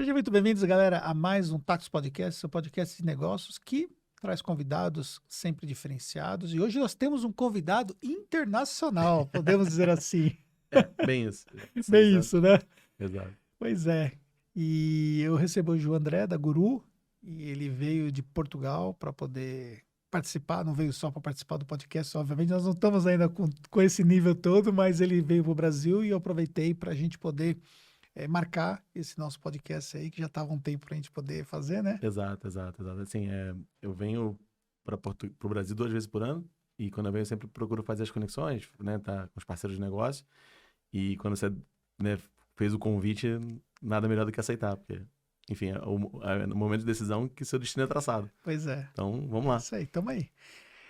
Sejam muito bem-vindos, galera, a mais um Tacos Podcast, seu podcast de negócios que traz convidados sempre diferenciados. E hoje nós temos um convidado internacional, podemos dizer assim. Bem isso. Bem 6 anos. isso, né? Exato. Pois é. E eu recebo hoje o André, da Guru, e ele veio de Portugal para poder participar, não veio só para participar do podcast, obviamente nós não estamos ainda com esse nível todo, mas ele veio para o Brasil e eu aproveitei para a gente poder marcar esse nosso podcast aí, que já estava um tempo para a gente poder fazer, né? Exato. Assim, eu venho para o Brasil 2 vezes por ano e quando eu venho eu sempre procuro fazer as conexões, né, tá com os parceiros de negócio. E quando você, né, fez o convite, nada melhor do que aceitar, porque, enfim, no momento de decisão que seu destino é traçado. Pois é. Então, vamos lá. Isso aí, tamo aí.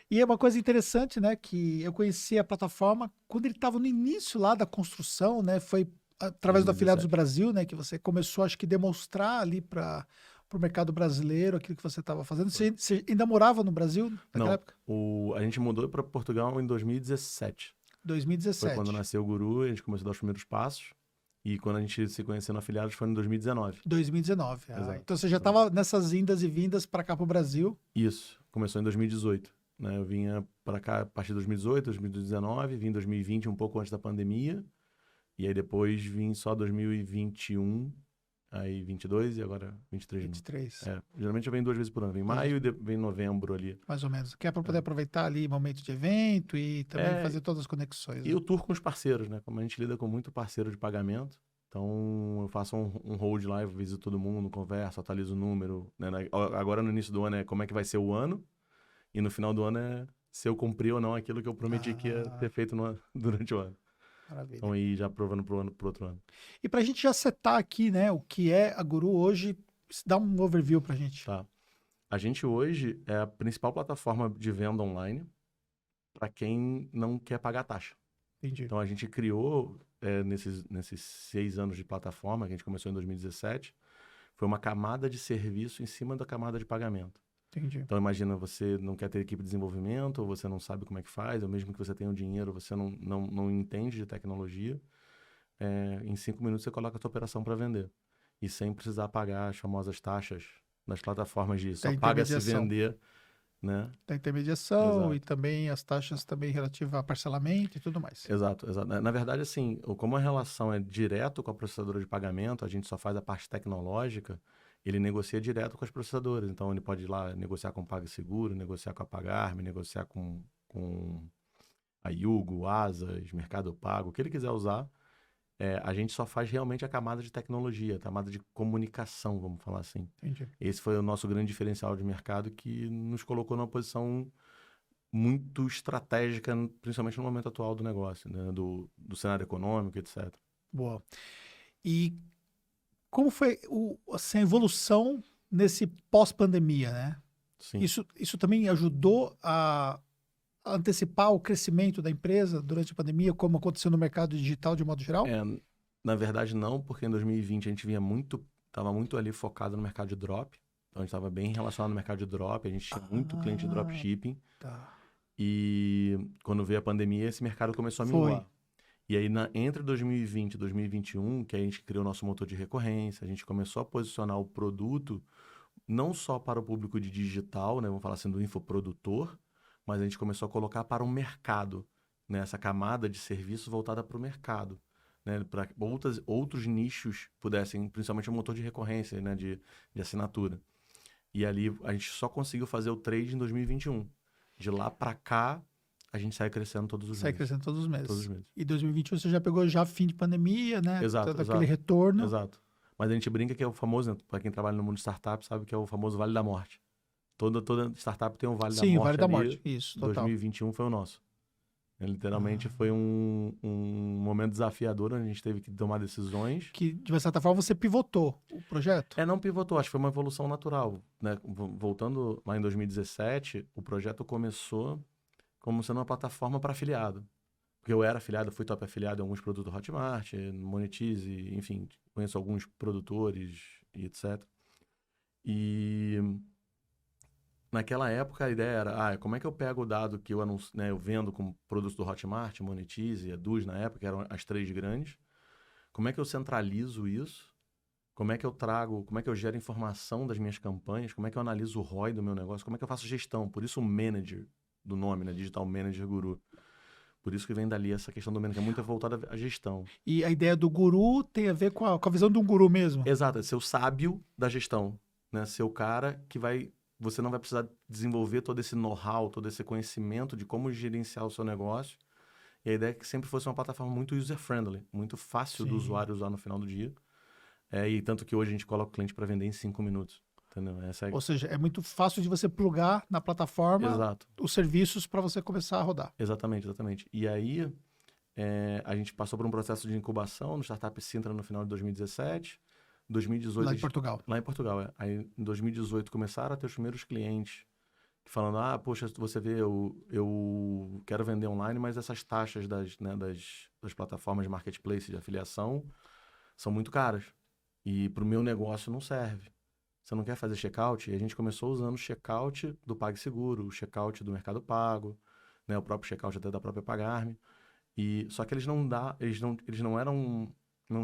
E é uma coisa interessante, né, que eu conheci a plataforma quando ele estava no início lá da construção, né, foi através do Afiliados 2017. Brasil, né, que você começou, acho que, demonstrar ali para o mercado brasileiro aquilo que você estava fazendo. Você ainda morava no Brasil naquela Não, época? a gente mudou para Portugal em 2017. Foi quando 2017. nasceu o Guru, a gente começou a dar os primeiros passos. E quando a gente se conheceu no Afiliados foi em 2019. 2019. Exato. Então você já estava nessas indas e vindas para cá para o Brasil. Isso, começou em 2018. Né? Eu vinha para cá a partir de 2018, 2019, vim em 2020, um pouco antes da pandemia. E aí depois vim só 2021, aí 22 e agora 23 de novo. 23. Geralmente eu venho 2 vezes por ano. Vem em maio e vem em novembro ali. Mais ou menos. Que é para poder aproveitar ali momento de evento e também fazer todas as conexões. E Né? o tour com os parceiros, né? Como a gente lida com muito parceiro de pagamento. Então, eu faço um hold lá, eu visito todo mundo, converso, atualizo o número. Né? Agora, no início do ano, é como é que vai ser o ano. E no final do ano é se eu cumpri ou não aquilo que eu prometi que ia ter feito durante o ano. Maravilha. Então, aí já provando pro outro ano. E para a gente já setar aqui, né, o que é a Guru hoje, dá um overview para a gente. Tá. A gente hoje é a principal plataforma de venda online para quem não quer pagar taxa. Entendi. Então, a gente criou, nesses 6 anos de plataforma, que a gente começou em 2017, foi uma camada de serviço em cima da camada de pagamento. Entendi. Então, imagina, você não quer ter equipe de desenvolvimento, ou você não sabe como é que faz, ou mesmo que você tenha o dinheiro, você não entende de tecnologia. Em 5 minutos, você coloca a sua operação para vender. E sem precisar pagar as famosas taxas das plataformas de só paga se vender, né? Da intermediação. Exato. E também as taxas também relativas a parcelamento e tudo mais. Exato. Na verdade, assim, como a relação é direto com a processadora de pagamento, a gente só faz a parte tecnológica, ele negocia direto com as processadoras. Então, ele pode ir lá negociar com o PagSeguro, negociar com a Pagar.me, negociar com a Yugo, Asas, Mercado Pago, o que ele quiser usar. A gente só faz realmente a camada de tecnologia, a camada de comunicação, vamos falar assim. Entendi. Esse foi o nosso grande diferencial de mercado que nos colocou numa posição muito estratégica, principalmente no momento atual do negócio, né? do cenário econômico, etc. Boa. E como foi assim, a evolução nesse pós-pandemia, né? Sim. Isso também ajudou a antecipar o crescimento da empresa durante a pandemia, como aconteceu no mercado digital de modo geral? Na verdade, não, porque em 2020 a gente estava muito ali focado no mercado de drop. Então, a gente estava bem relacionado no mercado de drop, a gente tinha muito cliente de dropshipping. Tá. E quando veio a pandemia, esse mercado começou a minguar. E aí, entre 2020 e 2021, que a gente criou o nosso motor de recorrência, a gente começou a posicionar o produto não só para o público de digital, né, vamos falar assim, do infoprodutor, mas a gente começou a colocar para o mercado, né, essa camada de serviço voltada para o mercado, né, para outros nichos pudessem, principalmente o motor de recorrência, né, de assinatura. E ali a gente só conseguiu fazer o trade em 2021. De lá para cá, a gente sai crescendo todos os meses. Sai crescendo todos os meses. Todos os meses. E 2021 você já pegou fim de pandemia, né? Exato, Todo aquele retorno. Exato. Mas a gente brinca que é o famoso, para quem trabalha no mundo de startup, sabe que é o famoso Vale da Morte. Toda startup tem um Vale da Morte. Sim, o Vale da ali. Morte. Isso, total. 2021 foi o nosso. Literalmente foi um momento desafiador, onde a gente teve que tomar decisões. Que, de certa forma, você pivotou o projeto? Não pivotou, acho que foi uma evolução natural. Né? Voltando lá em 2017, o projeto começou como sendo uma plataforma para afiliado. Porque eu era afiliado, fui top afiliado em alguns produtos do Hotmart, Monetize, enfim, conheço alguns produtores e etc. E naquela época a ideia era, como é que eu pego o dado que eu anuncio, né, eu vendo com produtos do Hotmart, Monetize, Eduz na época, que eram as 3 grandes. Como é que eu centralizo isso Como é que eu trago, como é que eu gero informação das minhas campanhas, como é que eu analiso o ROI do meu negócio, como é que eu faço gestão. Por isso o manager do nome, né? Digital Manager Guru. Por isso que vem dali essa questão do manager, que é muito voltada à gestão. E a ideia do guru tem a ver com a visão de um guru mesmo. Exato, é ser o sábio da gestão, né? Ser o cara que vai... Você não vai precisar desenvolver todo esse know-how, todo esse conhecimento de como gerenciar o seu negócio. E a ideia é que sempre fosse uma plataforma muito user-friendly, muito fácil do usuário usar no final do dia. E tanto que hoje a gente coloca o cliente para vender em 5 minutos. Entendeu? Ou seja, é muito fácil de você plugar na plataforma Exato. os serviços para você começar a rodar. Exatamente, exatamente. E aí, a gente passou por um processo de incubação no Startup Sintra no final de 2017. 2018, Lá em Portugal. Lá em Portugal, é. Aí, em 2018, começaram a ter os primeiros clientes falando, poxa, você vê, eu quero vender online, mas essas taxas das plataformas de marketplace de afiliação são muito caras. E para o meu negócio não serve. Você não quer fazer checkout? E a gente começou usando o checkout do PagSeguro, o checkout do Mercado Pago, né, o próprio checkout até da própria Pagar.me. Só que eles não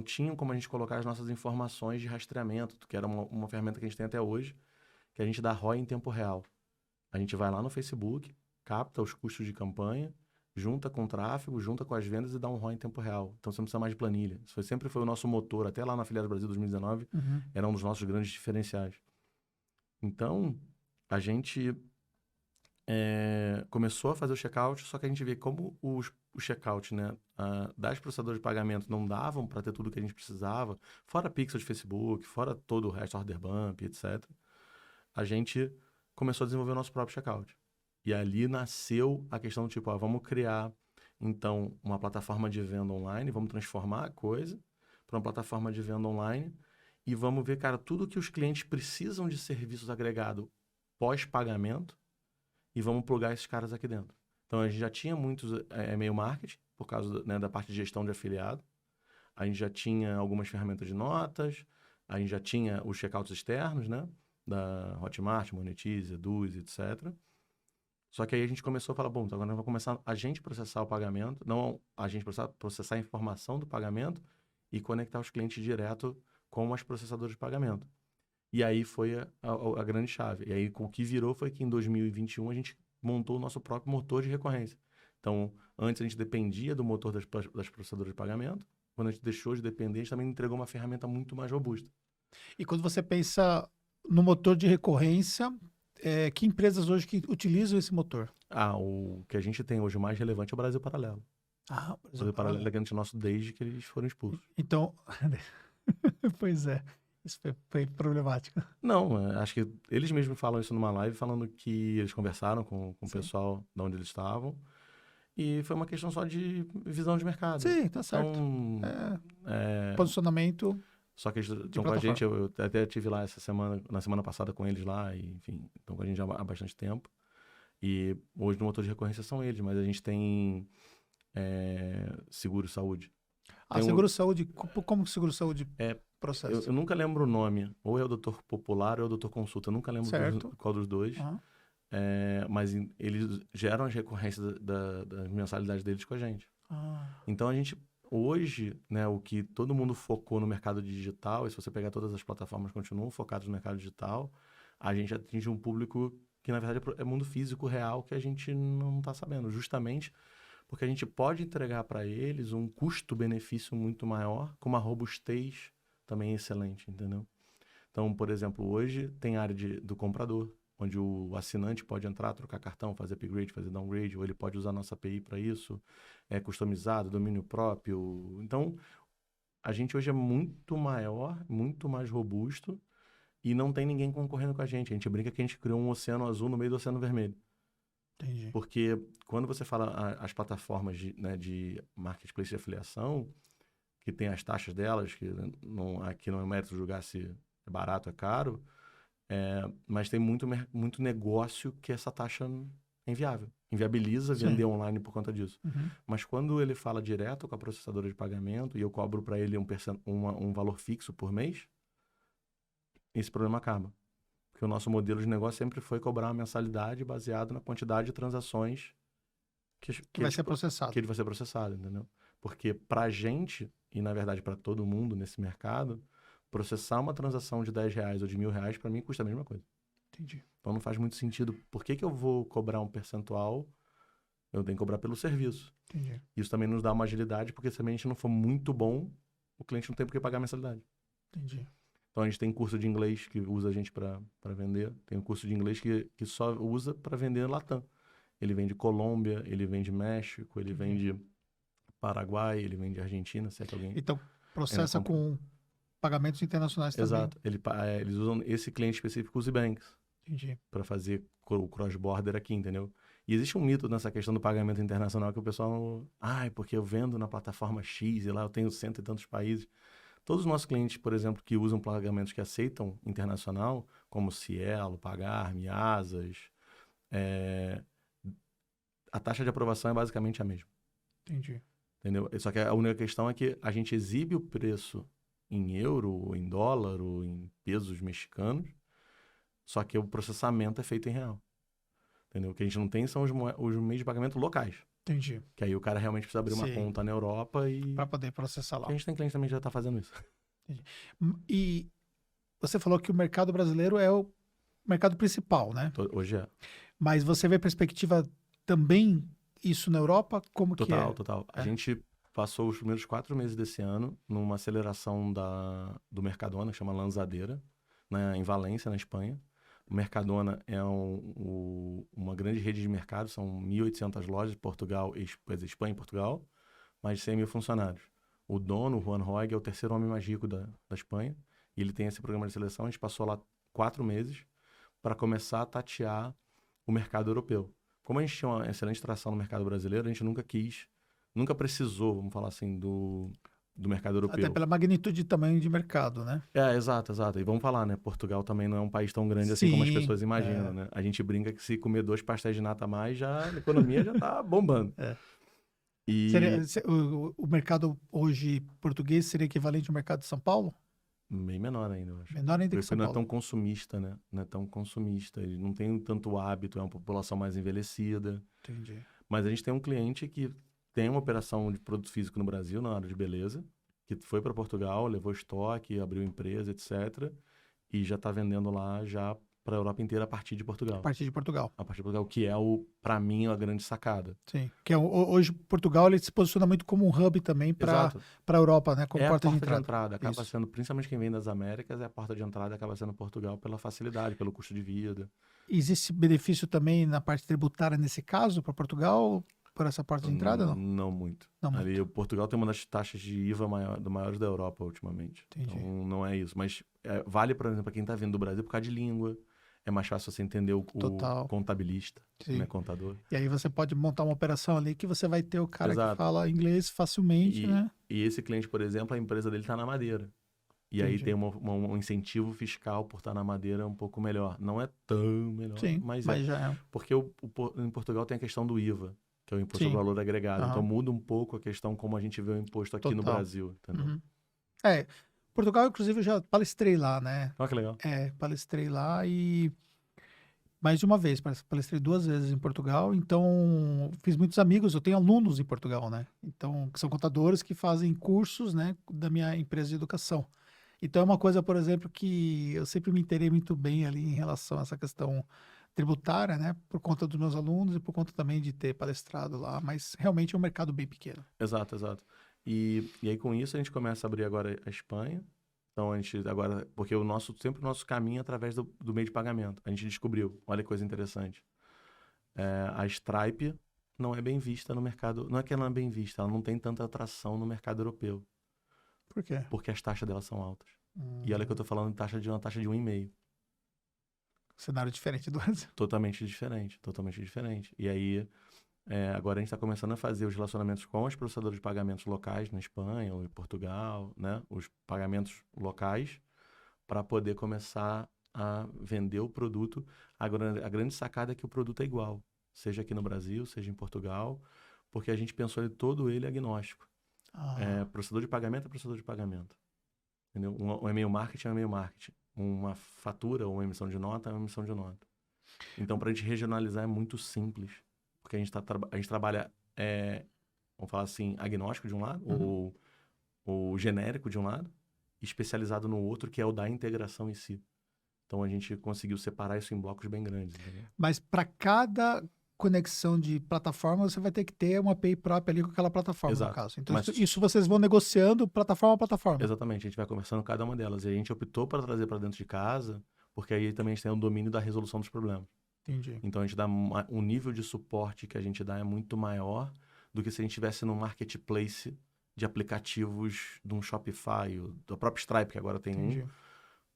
tinham como a gente colocar as nossas informações de rastreamento, que era uma ferramenta que a gente tem até hoje, que a gente dá ROI em tempo real. A gente vai lá no Facebook, capta os custos de campanha, junta com o tráfego, junta com as vendas e dá um ROI em tempo real. Então você não precisa mais de planilha. Isso sempre foi o nosso motor, até lá na Afiliados Brasil 2019, era um dos nossos grandes diferenciais. Então, a gente começou a fazer o checkout, só que a gente vê como o checkout, né, das processadoras de pagamento não davam para ter tudo que a gente precisava, fora pixel de Facebook, fora todo o resto, order bump, etc. A gente começou a desenvolver o nosso próprio checkout. E ali nasceu a questão do tipo, vamos criar, então, uma plataforma de venda online, vamos transformar a coisa para uma plataforma de venda online e vamos ver, cara, tudo que os clientes precisam de serviços agregados pós-pagamento e vamos plugar esses caras aqui dentro. Então, a gente já tinha muitos e-mail marketing, por causa da parte de gestão de afiliado. A gente já tinha algumas ferramentas de notas, a gente já tinha os checkouts externos, né? Da Hotmart, Monetize, Eduze, etc. Só que aí a gente começou a falar, bom, então agora nós vamos começar a gente processar o pagamento, não a gente processar a informação do pagamento e conectar os clientes direto com as processadoras de pagamento. E aí foi a grande chave. E aí o que virou foi que em 2021 a gente montou o nosso próprio motor de recorrência. Então, antes a gente dependia do motor das processadoras de pagamento. Quando a gente deixou de depender, a gente também entregou uma ferramenta muito mais robusta. E quando você pensa no motor de recorrência, que empresas hoje que utilizam esse motor? O que a gente tem hoje mais relevante é o Brasil Paralelo. O Brasil Paralelo é grande nosso desde que eles foram expulsos. Então, pois é, isso foi problemático. Não, acho que eles mesmos falam isso numa live, falando que eles conversaram com o pessoal de onde eles estavam. E foi uma questão só de visão de mercado. Sim, tá certo. Posicionamento. Só que eles estão com a gente, eu até estive lá na semana passada com eles lá, e, enfim, estão com a gente já há bastante tempo. E hoje no motor de recorrência são eles, mas a gente tem seguro-saúde. Seguro-saúde, como que seguro-saúde processa? Eu nunca lembro o nome, ou é o Doutor Popular ou é o Doutor Consulta, eu nunca lembro qual dos dois. Mas eles geram as recorrências das mensalidades deles com a gente. Então a gente... Hoje, né, o que todo mundo focou no mercado digital, e se você pegar todas as plataformas continuam focadas no mercado digital, a gente atinge um público que, na verdade, é mundo físico real que a gente não está sabendo. Justamente porque a gente pode entregar para eles um custo-benefício muito maior, com uma robustez também excelente, entendeu? Então, por exemplo, hoje tem a área do comprador, onde o assinante pode entrar, trocar cartão, fazer upgrade, fazer downgrade, ou ele pode usar a nossa API para isso, customizado, domínio próprio. Então, a gente hoje é muito maior, muito mais robusto e não tem ninguém concorrendo com a gente. A gente brinca que a gente criou um oceano azul no meio do oceano vermelho. Entendi. Porque quando você fala as plataformas de marketplace de afiliação, que tem as taxas delas, que aqui não é mérito julgar se é barato ou é caro, mas tem muito negócio que essa taxa é inviável. Inviabiliza vender online por conta disso. Mas quando ele fala direto com a processadora de pagamento e eu cobro para ele um valor fixo por mês, esse problema acaba. Porque o nosso modelo de negócio sempre foi cobrar uma mensalidade baseado na quantidade de transações que vai ser processado. Que ele vai ser processado, entendeu? Porque para a gente, e na verdade para todo mundo nesse mercado, processar uma transação de R$10 ou de R$1.000, para mim, custa a mesma coisa. Entendi. Então, não faz muito sentido. Por que eu vou cobrar um percentual? Eu tenho que cobrar pelo serviço. Entendi. Isso também nos dá uma agilidade, porque se a gente não for muito bom, o cliente não tem por que pagar a mensalidade. Entendi. Então, a gente tem curso de inglês que usa a gente para vender. Tem um curso de inglês que só usa para vender Latam. Ele vende Colômbia, ele vende México, ele vende Paraguai, ele vende Argentina, se é que alguém... Então, processa com pagamentos internacionais também. Exato. Eles usam esse cliente específico, os banks, Entendi. para fazer o cross-border aqui, entendeu? E existe um mito nessa questão do pagamento internacional que o pessoal... porque eu vendo na plataforma X e lá eu tenho 100 e tantos países. Todos os nossos clientes, por exemplo, que usam pagamentos que aceitam internacional, como Cielo, Pagar.me, Asas, a taxa de aprovação é basicamente a mesma. Entendi. Entendeu? Só que a única questão é que a gente exibe o preço em euro, ou em dólar, ou em pesos mexicanos, só que o processamento é feito em real. Entendeu? O que a gente não tem são os meios de pagamento locais. Entendi. Que aí o cara realmente precisa abrir uma conta na Europa e... Para poder processar lá. Que a gente tem cliente também que já está fazendo isso. Entendi. E você falou que o mercado brasileiro é o mercado principal, né? Hoje é. Mas você vê perspectiva também isso na Europa? Como que é? Total. A gente passou os primeiros 4 meses desse ano numa aceleração do Mercadona, que chama Lançadera, em Valência, na Espanha. O Mercadona é uma grande rede de mercado, são 1.800 lojas em Portugal, Espanha e Portugal, mais de 100 mil funcionários. O dono, o Juan Roig, é o terceiro homem mais rico da Espanha, e ele tem esse programa de seleção. A gente passou lá 4 meses para começar a tatear o mercado europeu. Como a gente tinha uma excelente tração no mercado brasileiro, a gente nunca precisou, vamos falar assim, do mercado europeu. Até pela magnitude e tamanho de mercado, né? Exato. E vamos falar, né? Portugal também não é um país tão grande assim como as pessoas imaginam, né? A gente brinca que se comer 2 pastéis de nata a mais, a economia já tá bombando. E... o mercado hoje português seria equivalente ao mercado de São Paulo? Bem menor ainda, eu acho. Menor ainda que São Paulo. Não é tão consumista, né? Não é tão consumista. Ele não tem tanto hábito, é uma população mais envelhecida. Entendi. Mas a gente tem um cliente que tem uma operação de produto físico no Brasil, na área de beleza, que foi para Portugal, levou estoque, abriu empresa, etc. E já está vendendo lá já para a Europa inteira a partir de Portugal. A partir de Portugal. A partir de Portugal, que é, para mim, a grande sacada. Sim. Que hoje Portugal ele se posiciona muito como um hub também para a Europa, né? Como porta de entrada. Acaba sendo, principalmente quem vem das Américas, a porta de entrada acaba sendo Portugal pela facilidade, pelo custo de vida. Existe benefício também na parte tributária nesse caso para Portugal? Por essa porta de entrada, não? Não muito. Ali, Portugal tem uma das taxas de IVA maiores da Europa ultimamente. Entendi. Então, não é isso. Mas vale, por exemplo, para quem está vindo do Brasil por causa de língua. É mais fácil você entender o contabilista, né, contador. E aí você pode montar uma operação ali que você vai ter o cara Exato. que fala inglês facilmente, né? E esse cliente, por exemplo, a empresa dele está na Madeira. E aí tem um incentivo fiscal por estar na Madeira um pouco melhor. Não é tão melhor, mas já é. Porque em Portugal tem a questão do IVA, que é o Imposto sobre Valor Agregado. Então muda um pouco a questão como a gente vê o imposto aqui no Brasil, entendeu? Portugal, inclusive, eu já palestrei lá, né? Que legal. Palestrei lá e mais de uma vez, palestrei 2 vezes em Portugal, então fiz muitos amigos, eu tenho alunos em Portugal, né? Então, que são contadores que fazem cursos, né, da minha empresa de educação. Então, é uma coisa, por exemplo, que eu sempre me inteirei muito bem ali em relação a essa questão tributária, né? Por conta dos meus alunos e por conta também de ter palestrado lá, mas realmente é um mercado bem pequeno. Exato. E aí, com isso, a gente começa a abrir agora a Espanha. Então, a gente agora... Porque sempre o nosso caminho é através do meio de pagamento. A gente descobriu, olha que coisa interessante. A Stripe não é bem vista no mercado... Não é que ela não é bem vista, ela não tem tanta atração no mercado europeu. Por quê? Porque as taxas delas são altas. E olha que eu tô falando de uma taxa de 1,5. Cenário diferente do Brasil. Totalmente diferente. E aí... agora a gente está começando a fazer os relacionamentos com os processadores de pagamentos locais na Espanha ou em Portugal, né? Os pagamentos locais, para poder começar a vender o produto. Agora, a grande sacada é que o produto é igual, seja aqui no Brasil, seja em Portugal, porque a gente pensou em todo ele agnóstico. Processador de pagamento é processador de pagamento. Entendeu? Um e-mail marketing é um e-mail marketing. Uma fatura ou uma emissão de nota é uma emissão de nota. Então, para a gente regionalizar é muito simples. Porque a gente trabalha, vamos falar assim, agnóstico de um lado, ou genérico de um lado, especializado no outro, que é o da integração em si. Então, a gente conseguiu separar isso em blocos bem grandes. Entendeu? Mas para cada conexão de plataforma, você vai ter que ter uma API própria ali com aquela plataforma, no Exato. caso. Então, Mas, isso vocês vão negociando plataforma a plataforma. exatamente, a gente vai conversando cada uma delas. E a gente optou para trazer para dentro de casa, porque aí também a gente tem o domínio da resolução dos problemas. Entendi. Então, a gente dá um nível de suporte que a gente dá é muito maior do que se a gente estivesse num marketplace de aplicativos de um Shopify, ou do próprio Stripe, que agora tem Entendi.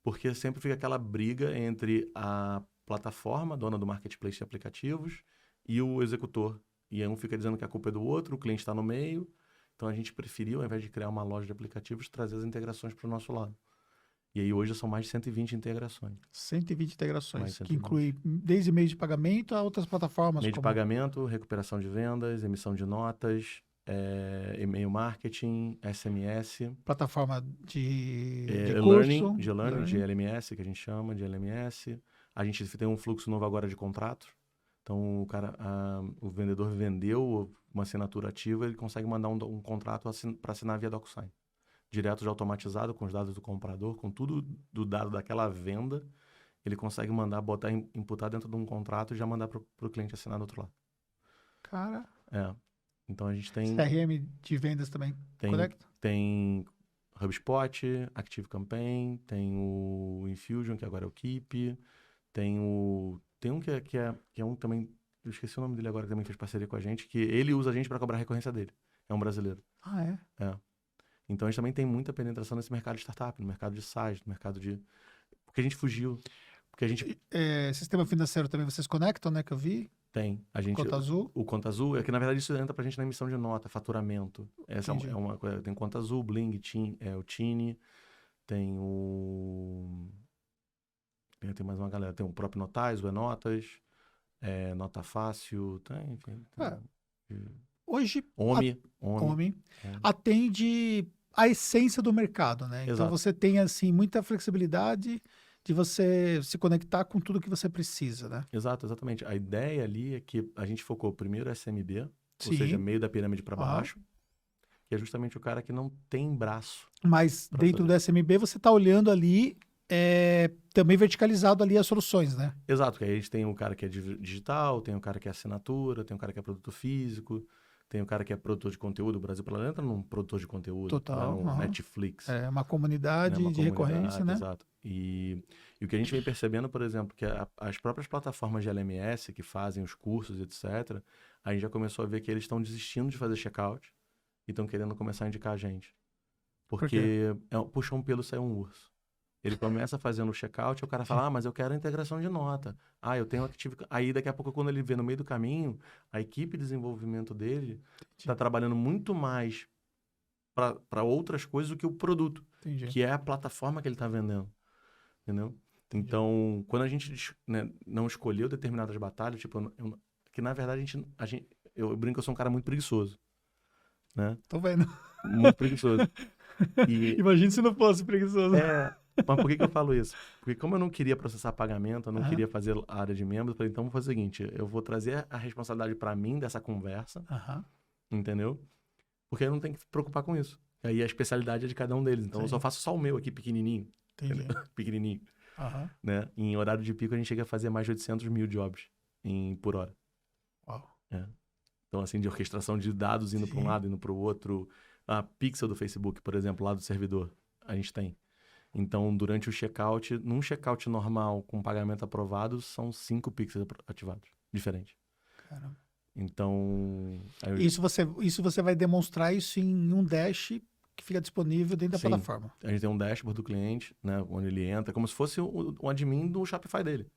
porque sempre fica aquela briga entre a plataforma, dona do marketplace de aplicativos, e o executor. E aí um fica dizendo que a culpa é do outro, o cliente está no meio. Então a gente preferiu, ao invés de criar uma loja de aplicativos, trazer as integrações para o nosso lado. E aí hoje são mais de 120 integrações. 120 integrações, Mais que 120. inclui desde meio de pagamento a outras plataformas. Meio de como pagamento, recuperação de vendas, emissão de notas, e-mail marketing, SMS, plataforma de learning, curso. de learning, de LMS, que a gente chama de LMS. A gente tem um fluxo novo agora de contratos. Então, o vendedor vendeu uma assinatura ativa, ele consegue mandar um contrato para assinar via DocuSign. Direto já automatizado, com os dados do comprador, com tudo do dado daquela venda, ele consegue mandar, imputar dentro de um contrato e já mandar para o cliente assinar do outro lado. Cara, Então, a gente tem... CRM de vendas também conecta? Tem HubSpot, ActiveCampaign, tem o Infusion, que agora é o Keep, tem um que é um também, eu esqueci o nome dele agora, que também fez parceria com a gente, que ele usa a gente para cobrar a recorrência dele. É um brasileiro. Ah, é? Então, a gente também tem muita penetração nesse mercado de startup, no mercado de SaaS, no mercado de... Porque a gente fugiu. Porque a gente... Sistema financeiro também vocês conectam, né? Que eu vi. Tem. Conta Azul. O Conta Azul é que, na verdade, isso entra pra gente na emissão de nota, faturamento. Essa é uma coisa. Tem Conta Azul, Bling, o Tini, tem o... Tem mais uma galera. Tem o próprio Notais, o Enotas, Nota Fácil, tem, enfim. Hoje, Omi. atende a essência do mercado, né? Então, Exato. você tem, assim, muita flexibilidade de você se conectar com tudo que você precisa, né? Exato, exatamente. A ideia ali é que a gente focou primeiro SMB, Sim. ou seja, meio da pirâmide para baixo, que é justamente o cara que não tem braço. Mas dentro do SMB você está olhando ali também verticalizado ali as soluções, né? Exato, que aí a gente tem o cara que é digital, tem o cara que é assinatura, tem o cara que é produto físico, tem o cara que é produtor de conteúdo. O Brasil para lá entra num produtor de conteúdo, total, um Netflix. É uma comunidade de recorrência, né? Exato. E o que a gente vem percebendo, por exemplo, que as próprias plataformas de LMS que fazem os cursos, etc., a gente já começou a ver que eles estão desistindo de fazer checkout e estão querendo começar a indicar a gente. Porque puxa um pelo, sai um urso. Ele começa fazendo o checkout e o cara fala, mas eu quero a integração de nota. Eu tenho Aí daqui a pouco, quando ele vê no meio do caminho, a equipe de desenvolvimento dele está trabalhando muito mais para outras coisas do que o produto, que é a plataforma que ele está vendendo. Entendeu? Então, quando a gente não escolheu determinadas batalhas, tipo, que na verdade eu brinco que eu sou um cara muito preguiçoso. Né? Tô vendo. Muito preguiçoso. Imagina se não fosse preguiçoso. Mas por que eu falo isso? Porque como eu não queria processar pagamento, eu não queria fazer a área de membros, eu falei, então vou fazer o seguinte, eu vou trazer a responsabilidade para mim dessa conversa, entendeu? Porque eu não tenho que me preocupar com isso. Aí a especialidade é de cada um deles. Então eu só faço só o meu aqui pequenininho. Entendi. Pequenininho. Né? Em horário de pico a gente chega a fazer mais de 800 mil jobs por hora. Uau. Então assim, de orquestração de dados indo para um lado, indo para o outro. A pixel do Facebook, por exemplo, lá do servidor, a gente tem. Então, durante o checkout, num checkout normal com pagamento aprovado, são 5 pixels ativados, diferentes. Caramba. Então... Isso você vai demonstrar isso em um dash que fica disponível dentro da plataforma. A gente tem um dashboard do cliente, né, onde ele entra, como se fosse o admin do Shopify dele.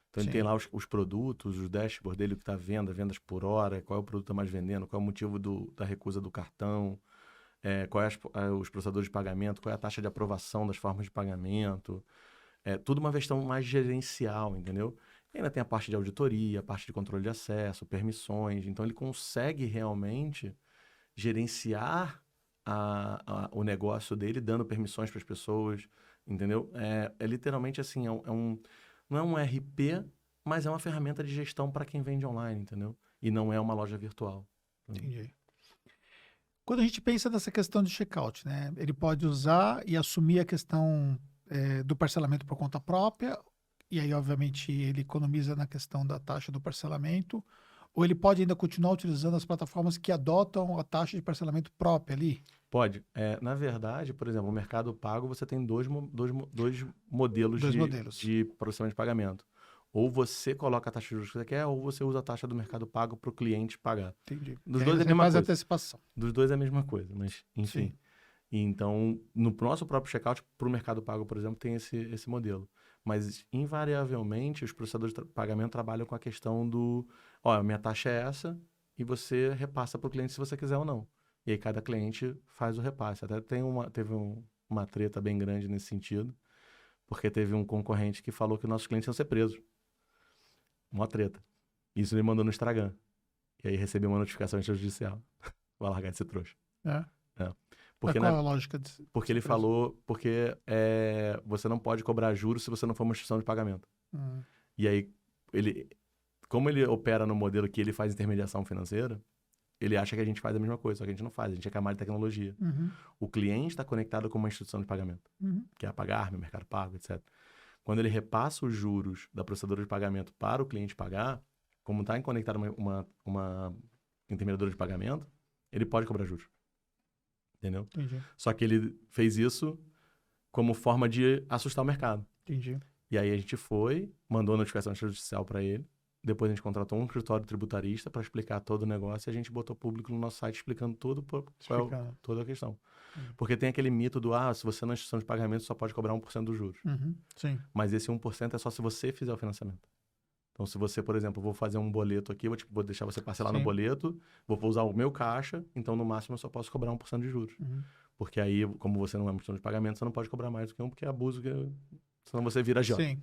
Então, ele tem lá os produtos, os dashboards dele, o que está vendo, vendas por hora, qual é o produto que está mais vendendo, qual é o motivo da recusa do cartão, quais os processadores de pagamento, qual é a taxa de aprovação das formas de pagamento. Tudo uma questão mais gerencial, entendeu? E ainda tem a parte de auditoria, a parte de controle de acesso, permissões. Então, ele consegue realmente gerenciar o negócio dele, dando permissões para as pessoas, entendeu? É literalmente assim, não é um RP, mas é uma ferramenta de gestão para quem vende online, entendeu? E não é uma loja virtual. Entendi. Quando a gente pensa nessa questão de checkout, né? Ele pode usar e assumir a questão do parcelamento por conta própria, e aí, obviamente, ele economiza na questão da taxa do parcelamento, ou ele pode ainda continuar utilizando as plataformas que adotam a taxa de parcelamento própria ali? Pode. Na verdade, por exemplo, no Mercado Pago você tem dois modelos Dois modelos. de processamento de pagamento. Ou você coloca a taxa de juros que você quer, ou você usa a taxa do Mercado Pago para o cliente pagar. Entendi. Dos E aí dois é a você mesma faz a coisa. antecipação. Dos dois é a mesma coisa, mas enfim. Sim. E então, no nosso próprio checkout, para o Mercado Pago, por exemplo, tem esse modelo. Mas, invariavelmente, os processadores de pagamento trabalham com a questão do... Ó, minha taxa é essa, e você repassa para o cliente se você quiser ou não. E aí, cada cliente faz o repasse. Até teve uma treta bem grande nesse sentido, porque teve um concorrente que falou que nossos clientes iam ser presos. Uma treta. Isso ele mandou no Instagram. E aí, recebi uma notificação judicial. Vai largar de ser trouxa. É. É. Mas Porque, qual é a lógica disso? porque ele falou... Porque você não pode cobrar juros se você não for uma instituição de pagamento. E aí, como ele opera no modelo que ele faz intermediação financeira, ele acha que a gente faz a mesma coisa, só que a gente não faz. A gente é camada de tecnologia. O cliente está conectado com uma instituição de pagamento, que é a Pagar.me, Mercado Pago, etc. Quando ele repassa os juros da processadora de pagamento para o cliente pagar, como está conectado uma intermediadora de pagamento, ele pode cobrar juros. Entendeu? Entendi. Só que ele fez isso como forma de assustar o mercado. Entendi. E aí a gente mandou a notificação judicial para ele. Depois a gente contratou um escritório tributarista para explicar todo o negócio e a gente botou público no nosso site explicando toda a questão. Porque tem aquele mito do, se você não é instituição de pagamento, só pode cobrar 1% dos juros. Sim. Mas esse 1% é só se você fizer o financiamento. Então, se você, por exemplo, vou fazer um boleto aqui, vou deixar você parcelar no boleto, vou usar o meu caixa, então no máximo eu só posso cobrar 1% de juros. Porque aí, como você não é uma instituição de pagamento, você não pode cobrar mais do que porque é abuso, senão você vira agiota. Sim.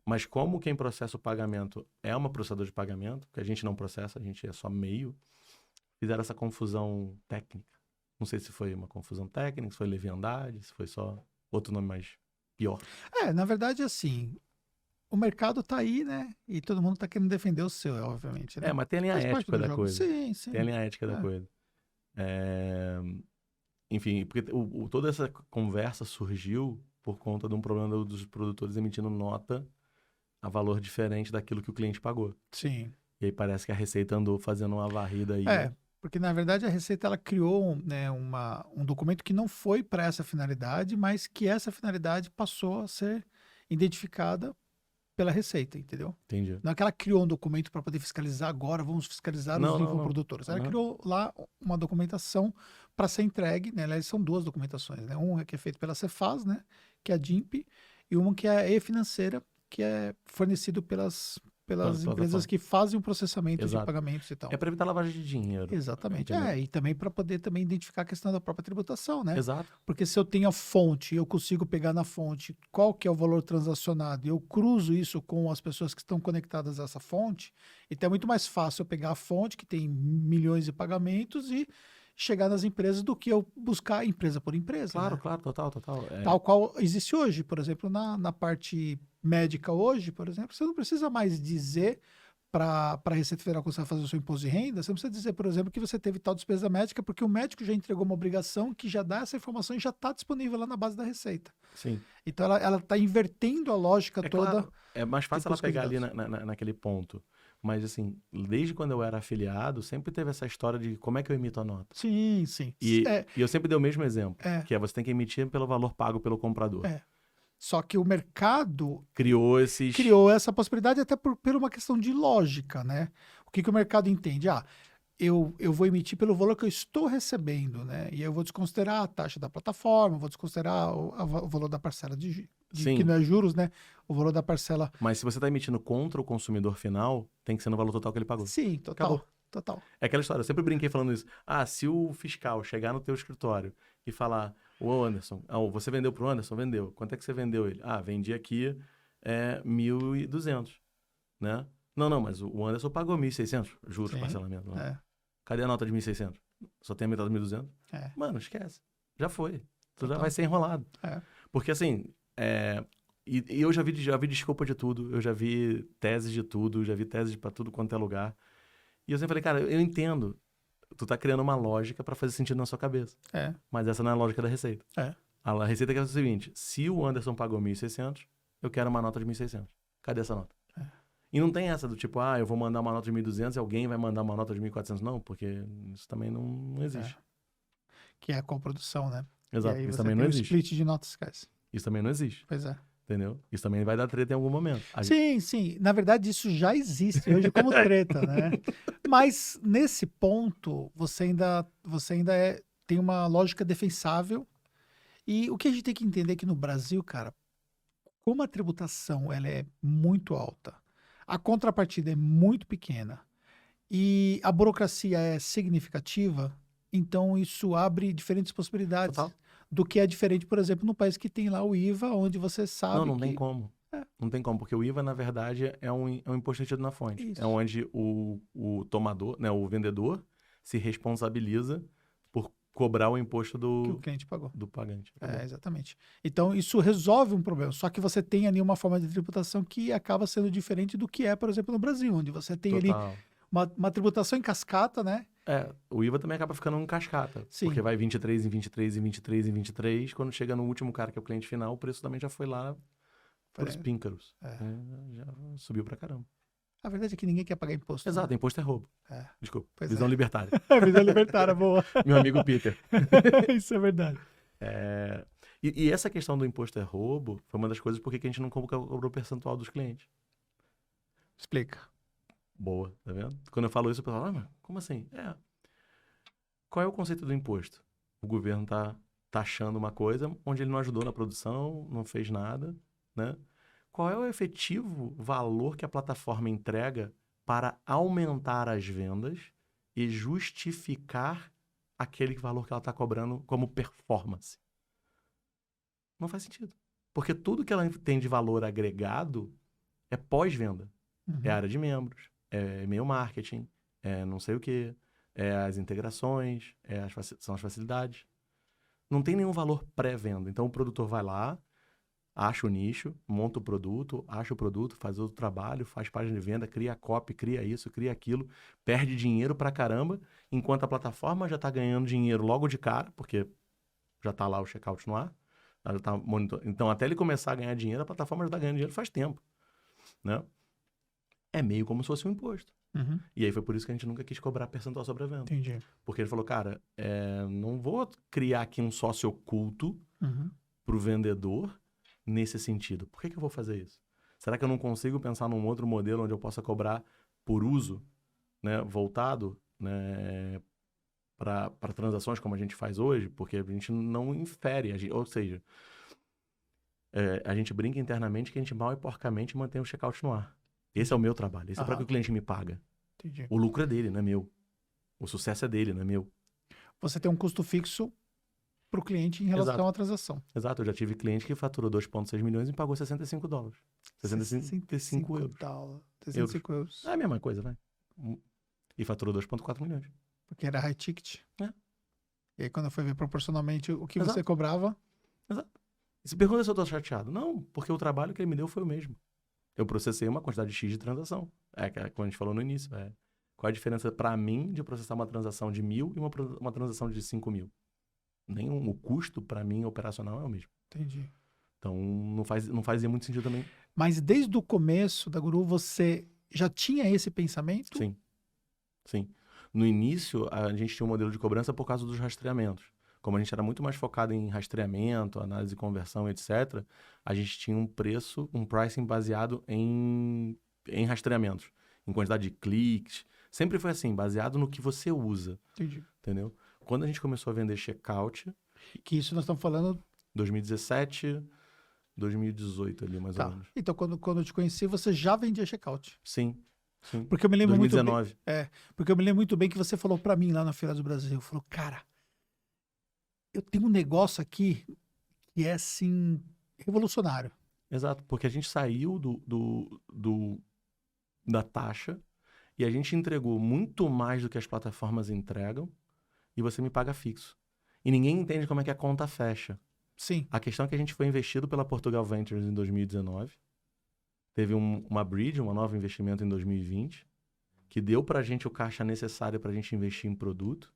Mas como quem processa o pagamento é uma processadora de pagamento, que a gente não processa, a gente é só meio, fizeram essa confusão técnica. Não sei se foi uma confusão técnica, se foi leviandade, se foi só outro nome mais pior. Na verdade, assim, o mercado tá aí, né? E todo mundo tá querendo defender o seu, obviamente, né? Mas tem a linha ética da coisa. Sim, sim. Tem a linha ética da coisa. Enfim, porque toda essa conversa surgiu por conta de um problema dos produtores emitindo nota a valor diferente daquilo que o cliente pagou. Sim. E aí parece que a Receita andou fazendo uma varrida aí. Porque na verdade a Receita ela criou um documento que não foi para essa finalidade, mas que essa finalidade passou a ser identificada pela Receita, entendeu? Entendi. Não é que ela criou um documento para poder fiscalizar agora, vamos fiscalizar os infoprodutores. Ela criou lá uma documentação para ser entregue, né? Aliás, são duas documentações, né? Uma que é feita pela Cefaz, né? Que é a DIMP, e uma que é a E-Financeira, que é fornecido pelas empresas que fazem o processamento de pagamentos e tal. É para evitar lavagem de dinheiro. Exatamente. E também para poder também identificar a questão da própria tributação, né? Exato. Porque se eu tenho a fonte, eu consigo pegar na fonte qual que é o valor transacionado, e eu cruzo isso com as pessoas que estão conectadas a essa fonte, então é muito mais fácil eu pegar a fonte, que tem milhões de pagamentos, e chegar nas empresas do que eu buscar empresa por empresa. Claro, né? claro, total. Tal qual existe hoje, por exemplo, na parte médica hoje, por exemplo, você não precisa mais dizer para a Receita Federal quando você vai fazer o seu imposto de renda, você não precisa dizer, por exemplo, que você teve tal despesa médica, porque o médico já entregou uma obrigação que já dá essa informação e já está disponível lá na base da Receita. Sim. Então ela está invertendo a lógica toda. Claro, é mais fácil ela pegar ali naquele ponto. Mas, assim, desde quando eu era afiliado, sempre teve essa história de como é que eu emito a nota. Sim, sim. E eu sempre dei o mesmo exemplo, que é você tem que emitir pelo valor pago pelo comprador. Só que o mercado criou essa possibilidade até por uma questão de lógica, né? O que o mercado entende? Eu vou emitir pelo valor que eu estou recebendo, né? E eu vou desconsiderar a taxa da plataforma, vou desconsiderar o valor da parcela que não é juros, né? O valor da parcela. Mas se você está emitindo contra o consumidor final, tem que ser no valor total que ele pagou. Sim, total. Acabou. Total. É aquela história, eu sempre brinquei falando isso. Se o fiscal chegar no teu escritório e falar, ô Anderson, você vendeu pro Anderson? Vendeu. Quanto é que você vendeu ele? Vendi aqui 1.200, né? Não, mas o Anderson pagou 1.600, juros, parcelamento. Cadê a nota de 1.600? Só tem a metade de 1.200? Mano, esquece. Já foi. Tu já vai ser enrolado. Porque assim, e eu já vi desculpa de tudo, eu já vi teses de tudo, já vi teses pra tudo quanto é lugar. E eu sempre falei, cara, eu entendo. tu tá criando uma lógica para fazer sentido na sua cabeça. Mas essa não é a lógica da Receita. A Receita quer fazer o seguinte, se o Anderson pagou 1.600, eu quero uma nota de 1.600. Cadê essa nota? E não tem essa do tipo, eu vou mandar uma nota de 1.200 e alguém vai mandar uma nota de 1.400. Não, porque isso também não existe. Que é a coprodução, né? Exato, e aí isso você também tem não o existe. split de notas fiscais. Isso também não existe. Pois é. Entendeu? Isso também vai dar treta em algum momento. Sim. Na verdade, isso já existe hoje como treta, né? Mas nesse ponto, você ainda tem uma lógica defensável. E o que a gente tem que entender aqui no Brasil, cara, como a tributação ela é muito alta, a contrapartida é muito pequena e a burocracia é significativa, então isso abre diferentes possibilidades. Total. Do que é diferente, por exemplo, no país que tem lá o IVA, onde você sabe Não que... tem como. Não tem como, porque o IVA, na verdade, é um imposto retido na fonte. Isso. É onde o tomador, né, o vendedor, se responsabiliza por cobrar o imposto que o cliente pagou. do pagante. Exatamente. Então, isso resolve um problema. Só que você tem ali uma forma de tributação que acaba sendo diferente do que é, por exemplo, no Brasil, onde você tem ali uma tributação em cascata, né? O IVA também acaba ficando em cascata. Sim. Porque vai 23 em 23 em 23 em 23. Quando chega no último cara, que é o cliente final, o preço também já foi lá para os píncaros. Já subiu pra caramba. A verdade é que ninguém quer pagar imposto. Exato, né? imposto é roubo. Desculpa, Pois visão libertária. Visão libertária, boa. Meu amigo Peter. Isso é verdade. E essa questão do imposto é roubo foi uma das coisas por que a gente não cobrou o percentual dos clientes. Explica. Boa, tá vendo? Quando eu falo isso, eu falo, mas como assim? Qual é o conceito do imposto? O governo tá taxando uma coisa onde ele não ajudou na produção, não fez nada, né? Qual é o efetivo valor que a plataforma entrega para aumentar as vendas e justificar aquele valor que ela está cobrando como performance? Não faz sentido. Porque tudo que ela tem de valor agregado é pós-venda. É área de membros, é e-mail marketing, é não sei o quê, é as integrações, são as facilidades. Não tem nenhum valor pré-venda. Então, o produtor vai lá, acha o nicho, monta o produto, acha o produto, faz outro trabalho, faz página de venda, cria copy, cria isso, cria aquilo, perde dinheiro pra caramba, enquanto a plataforma já está ganhando dinheiro logo de cara, porque já está lá o checkout no ar. Ela tá então, até ele começar a ganhar dinheiro, a plataforma já está ganhando dinheiro faz tempo, né? É meio como se fosse um imposto. E aí foi por isso que a gente nunca quis cobrar percentual sobre a venda. Entendi. Porque ele falou, cara, não vou criar aqui um sócio oculto para o vendedor nesse sentido. Por que eu vou fazer isso? Será que eu não consigo pensar num outro modelo onde eu possa cobrar por uso, né, voltado, né, para transações como a gente faz hoje? Porque a gente não infere, ou seja, a gente brinca internamente que a gente mal e porcamente mantém o checkout no ar. Esse é o meu trabalho. Esse é para que o cliente me paga. Entendi. O lucro é dele, não é meu. O sucesso é dele, não é meu. Você tem um custo fixo para o cliente em relação à transação. Exato. Eu já tive cliente que faturou 2,6 milhões e pagou $65. 65 euros. 65 euros. É a mesma coisa, vai. E faturou 2,4 milhões. Porque era high ticket. E aí, quando eu fui ver proporcionalmente o que você cobrava... Exato. E se pergunta se eu tô chateado. Não, porque o trabalho que ele me deu foi o mesmo. Eu processei uma quantidade X de transação. Como a gente falou no início. Qual a diferença para mim de processar uma transação de 1.000 e uma transação de 5.000? O custo para mim operacional é o mesmo. Entendi. Então não fazia muito sentido também. Mas desde o começo da Guru, você já tinha esse pensamento? Sim. No início, a gente tinha um modelo de cobrança por causa dos rastreamentos. Como a gente era muito mais focado em rastreamento, análise de conversão, etc., a gente tinha um pricing baseado em rastreamentos, em quantidade de cliques. Sempre foi assim, baseado no que você usa. Entendi. Entendeu? Quando a gente começou a vender checkout... Que isso nós estamos falando... 2017, 2018 ali, mais ou menos. Então, quando eu te conheci, você já vendia checkout? Sim. Porque eu me lembro 2019. muito bem... porque eu me lembro muito bem que você falou para mim lá na Feira do Brasil. Falou, cara... Eu tenho um negócio aqui que é, assim, revolucionário. Exato, porque a gente saiu da taxa e a gente entregou muito mais do que as plataformas entregam e você me paga fixo. E ninguém entende como é que a conta fecha. Sim. A questão é que a gente foi investido pela Portugal Ventures em 2019. Teve uma bridge, um novo investimento em 2020. que deu pra gente o caixa necessário pra gente investir em produto.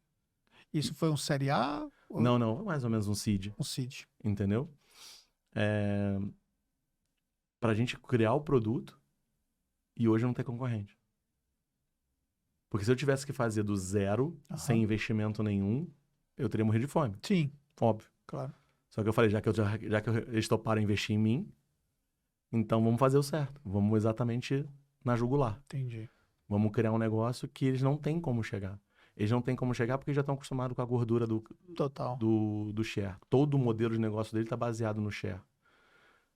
Isso foi um Série A ou Não, mais ou menos um seed, um Seed? entendeu? Pra gente criar o produto e hoje não ter concorrente. Porque se eu tivesse que fazer do zero, sem investimento nenhum, eu teria morrido de fome. Sim, Óbvio. claro. Só que eu falei, já que eles toparam investir em mim, então vamos fazer o certo. Vamos exatamente na jugular. Entendi. Vamos criar um negócio que eles não têm como chegar. Eles não têm como chegar porque já estão acostumados com a gordura Total. do share. Todo o modelo de negócio dele está baseado no share.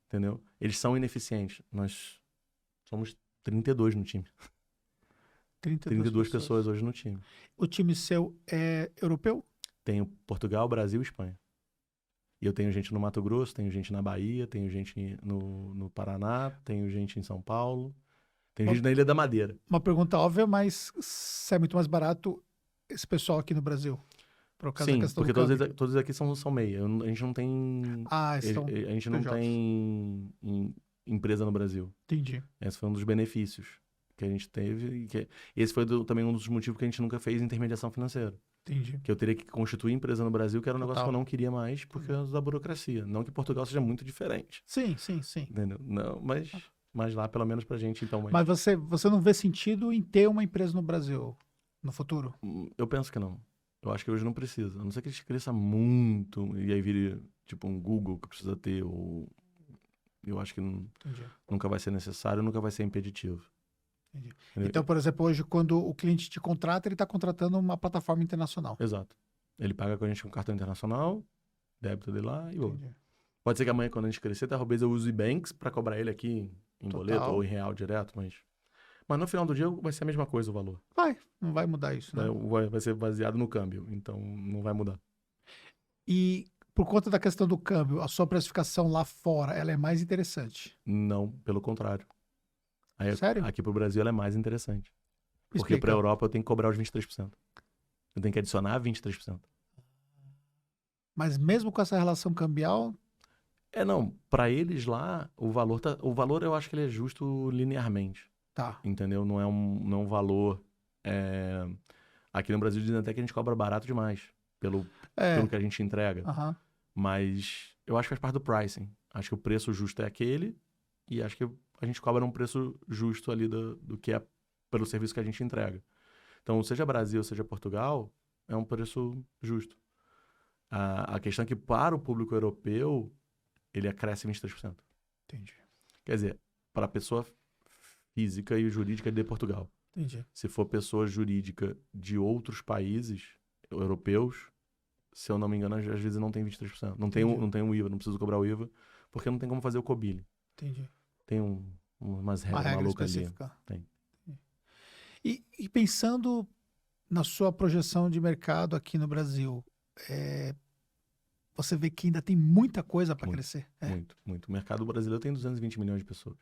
Entendeu? Eles são ineficientes. Nós somos 32 no time. 32 pessoas hoje no time. O time seu é europeu? Tenho Portugal, Brasil e Espanha. E eu tenho gente no Mato Grosso, tenho gente na Bahia, tenho gente no Paraná, tenho gente em São Paulo, tenho gente na Ilha da Madeira. Uma pergunta óbvia, mas se é muito mais barato esse pessoal aqui no Brasil? Por causa da Sim, questão porque do câmbio. todos aqui são meia. A gente não tem. São A gente não PJs. tem empresa no Brasil. Entendi. Esse foi um dos benefícios que a gente teve. Esse foi também um dos motivos que a gente nunca fez intermediação financeira. Entendi. Que eu teria que constituir empresa no Brasil, que era um negócio que eu Total. não queria mais, por causa da burocracia. Não que Portugal seja muito diferente. Sim. Entendeu? Não, mas lá, pelo menos pra gente, então. Mas você não vê sentido em ter uma empresa no Brasil no futuro? Eu penso que não. Eu acho que hoje não precisa. A não ser que a gente cresça muito e aí vire tipo um Google que precisa ter, ou eu acho que Entendi. nunca vai ser necessário, nunca vai ser impeditivo. Entendi. Entendeu? Então, por exemplo, hoje, quando o cliente te contrata, ele está contratando uma plataforma internacional. Exato. Ele paga com a gente com cartão internacional, débito dele lá e Entendi. pode ser que amanhã, quando a gente crescer, talvez eu use Banks para cobrar ele aqui em Total. boleto ou em real direto, mas no final do dia vai ser a mesma coisa o valor. Não vai mudar isso, né? Vai ser baseado no câmbio, então não vai mudar. E por conta da questão do câmbio, a sua precificação lá fora, ela é mais interessante. Não, pelo contrário. Sério? Aqui pro Brasil ela é mais interessante. Porque Explica. pra Europa eu tenho que cobrar os 23%. Eu tenho que adicionar 23%. Mas mesmo com essa relação cambial, Não, pra eles lá, o valor eu acho que ele é justo linearmente, tá. entendeu? Não é um valor... Aqui no Brasil dizem até que a gente cobra barato demais pelo que a gente entrega. Aham. Mas eu acho que faz parte do pricing. Acho que o preço justo é aquele e acho que a gente cobra um preço justo ali do que é pelo serviço que a gente entrega. Então, seja Brasil, seja Portugal, é um preço justo. A questão é que para o público europeu, ele acresce 23%. Entendi. Quer dizer, para a pessoa física e jurídica de Portugal. Entendi. Se for pessoa jurídica de outros países europeus, se eu não me engano, às vezes não tem 23%. Não tem o IVA, não preciso cobrar o IVA, porque não tem como fazer o COBILE. Entendi. Tem umas Uma regras regra malucas ali. específica. Tem. E pensando na sua projeção de mercado aqui no Brasil, você vê que ainda tem muita coisa para crescer. Muito. O mercado brasileiro tem 220 milhões de pessoas.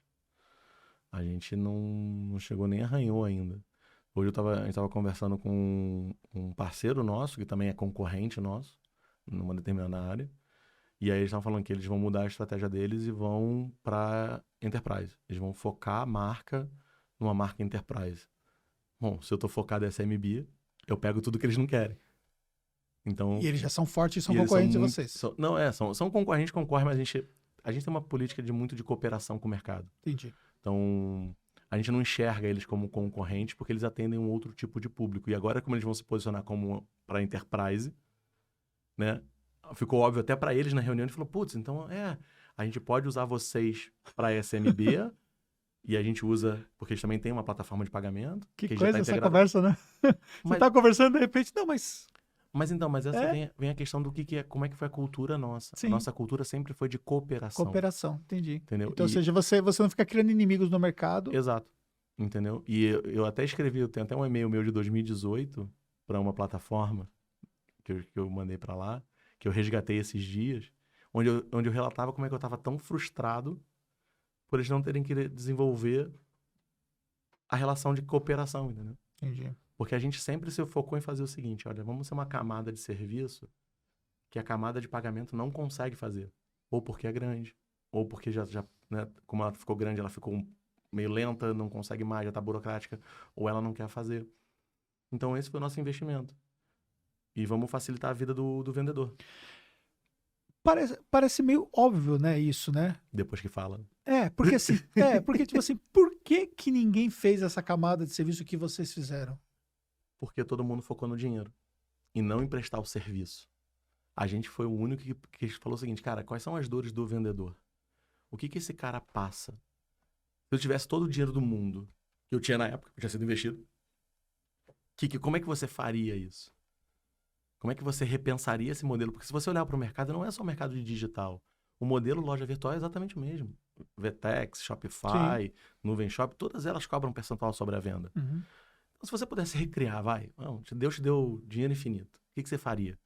A gente não chegou nem arranhou ainda. Hoje a gente estava conversando com um parceiro nosso, que também é concorrente nosso, numa determinada área. E aí eles estavam falando que eles vão mudar a estratégia deles e vão para Enterprise. Eles vão focar a marca numa marca Enterprise. Bom, se eu estou focado em SMB, eu pego tudo que eles não querem. Então, E eles já são fortes e são e eles concorrentes de muito- vocês. são concorrentes, concorrem, mas a gente tem uma política muito de cooperação com o mercado. Entendi. Então, a gente não enxerga eles como concorrentes porque eles atendem um outro tipo de público. E agora, como eles vão se posicionar como para Enterprise, né? Ficou óbvio até para eles na reunião, a gente falou, putz, então a gente pode usar vocês para SMB e a gente usa, porque eles também têm uma plataforma de pagamento. Que já coisa tá essa integrada. conversa, né? Você Mas- tá conversando de repente, não, mas Mas essa vem a questão do que é, como é que foi a cultura nossa. Sim. A nossa cultura sempre foi de cooperação. cooperação, entendi. Entendeu? Então, ou seja, você não fica criando inimigos no mercado. Exato. Entendeu? E eu até escrevi, eu tenho até um e-mail meu de 2018 para uma plataforma que eu mandei para lá, que eu resgatei esses dias, onde eu relatava como é que eu estava tão frustrado por eles não terem que desenvolver a relação de cooperação, entendeu? Entendi. Porque a gente sempre se focou em fazer o seguinte, olha, vamos ser uma camada de serviço que a camada de pagamento não consegue fazer. Ou porque é grande, ou porque já né, como ela ficou grande, ela ficou meio lenta, não consegue mais, já tá burocrática, ou ela não quer fazer. Então, esse foi o nosso investimento. E vamos facilitar a vida do vendedor, Parece meio óbvio, né, isso, né? depois que fala. Porque tipo assim, por que que ninguém fez essa camada de serviço que vocês fizeram? Porque todo mundo focou no dinheiro e não em prestar o serviço. A gente foi o único que falou o seguinte, cara, quais são as dores do vendedor? O que esse cara passa? Se eu tivesse todo o dinheiro do mundo, que eu tinha na época, que tinha sido investido, como é que você faria isso? Como é que você repensaria esse modelo? Porque se você olhar para o mercado, não é só o mercado de digital. O modelo loja virtual é exatamente o mesmo. Vtex, Sim. Shopify, Nuvem Shop, todas elas cobram um percentual sobre a venda. Uhum. Então, se você pudesse recriar, não, Deus te deu dinheiro infinito. O que você faria?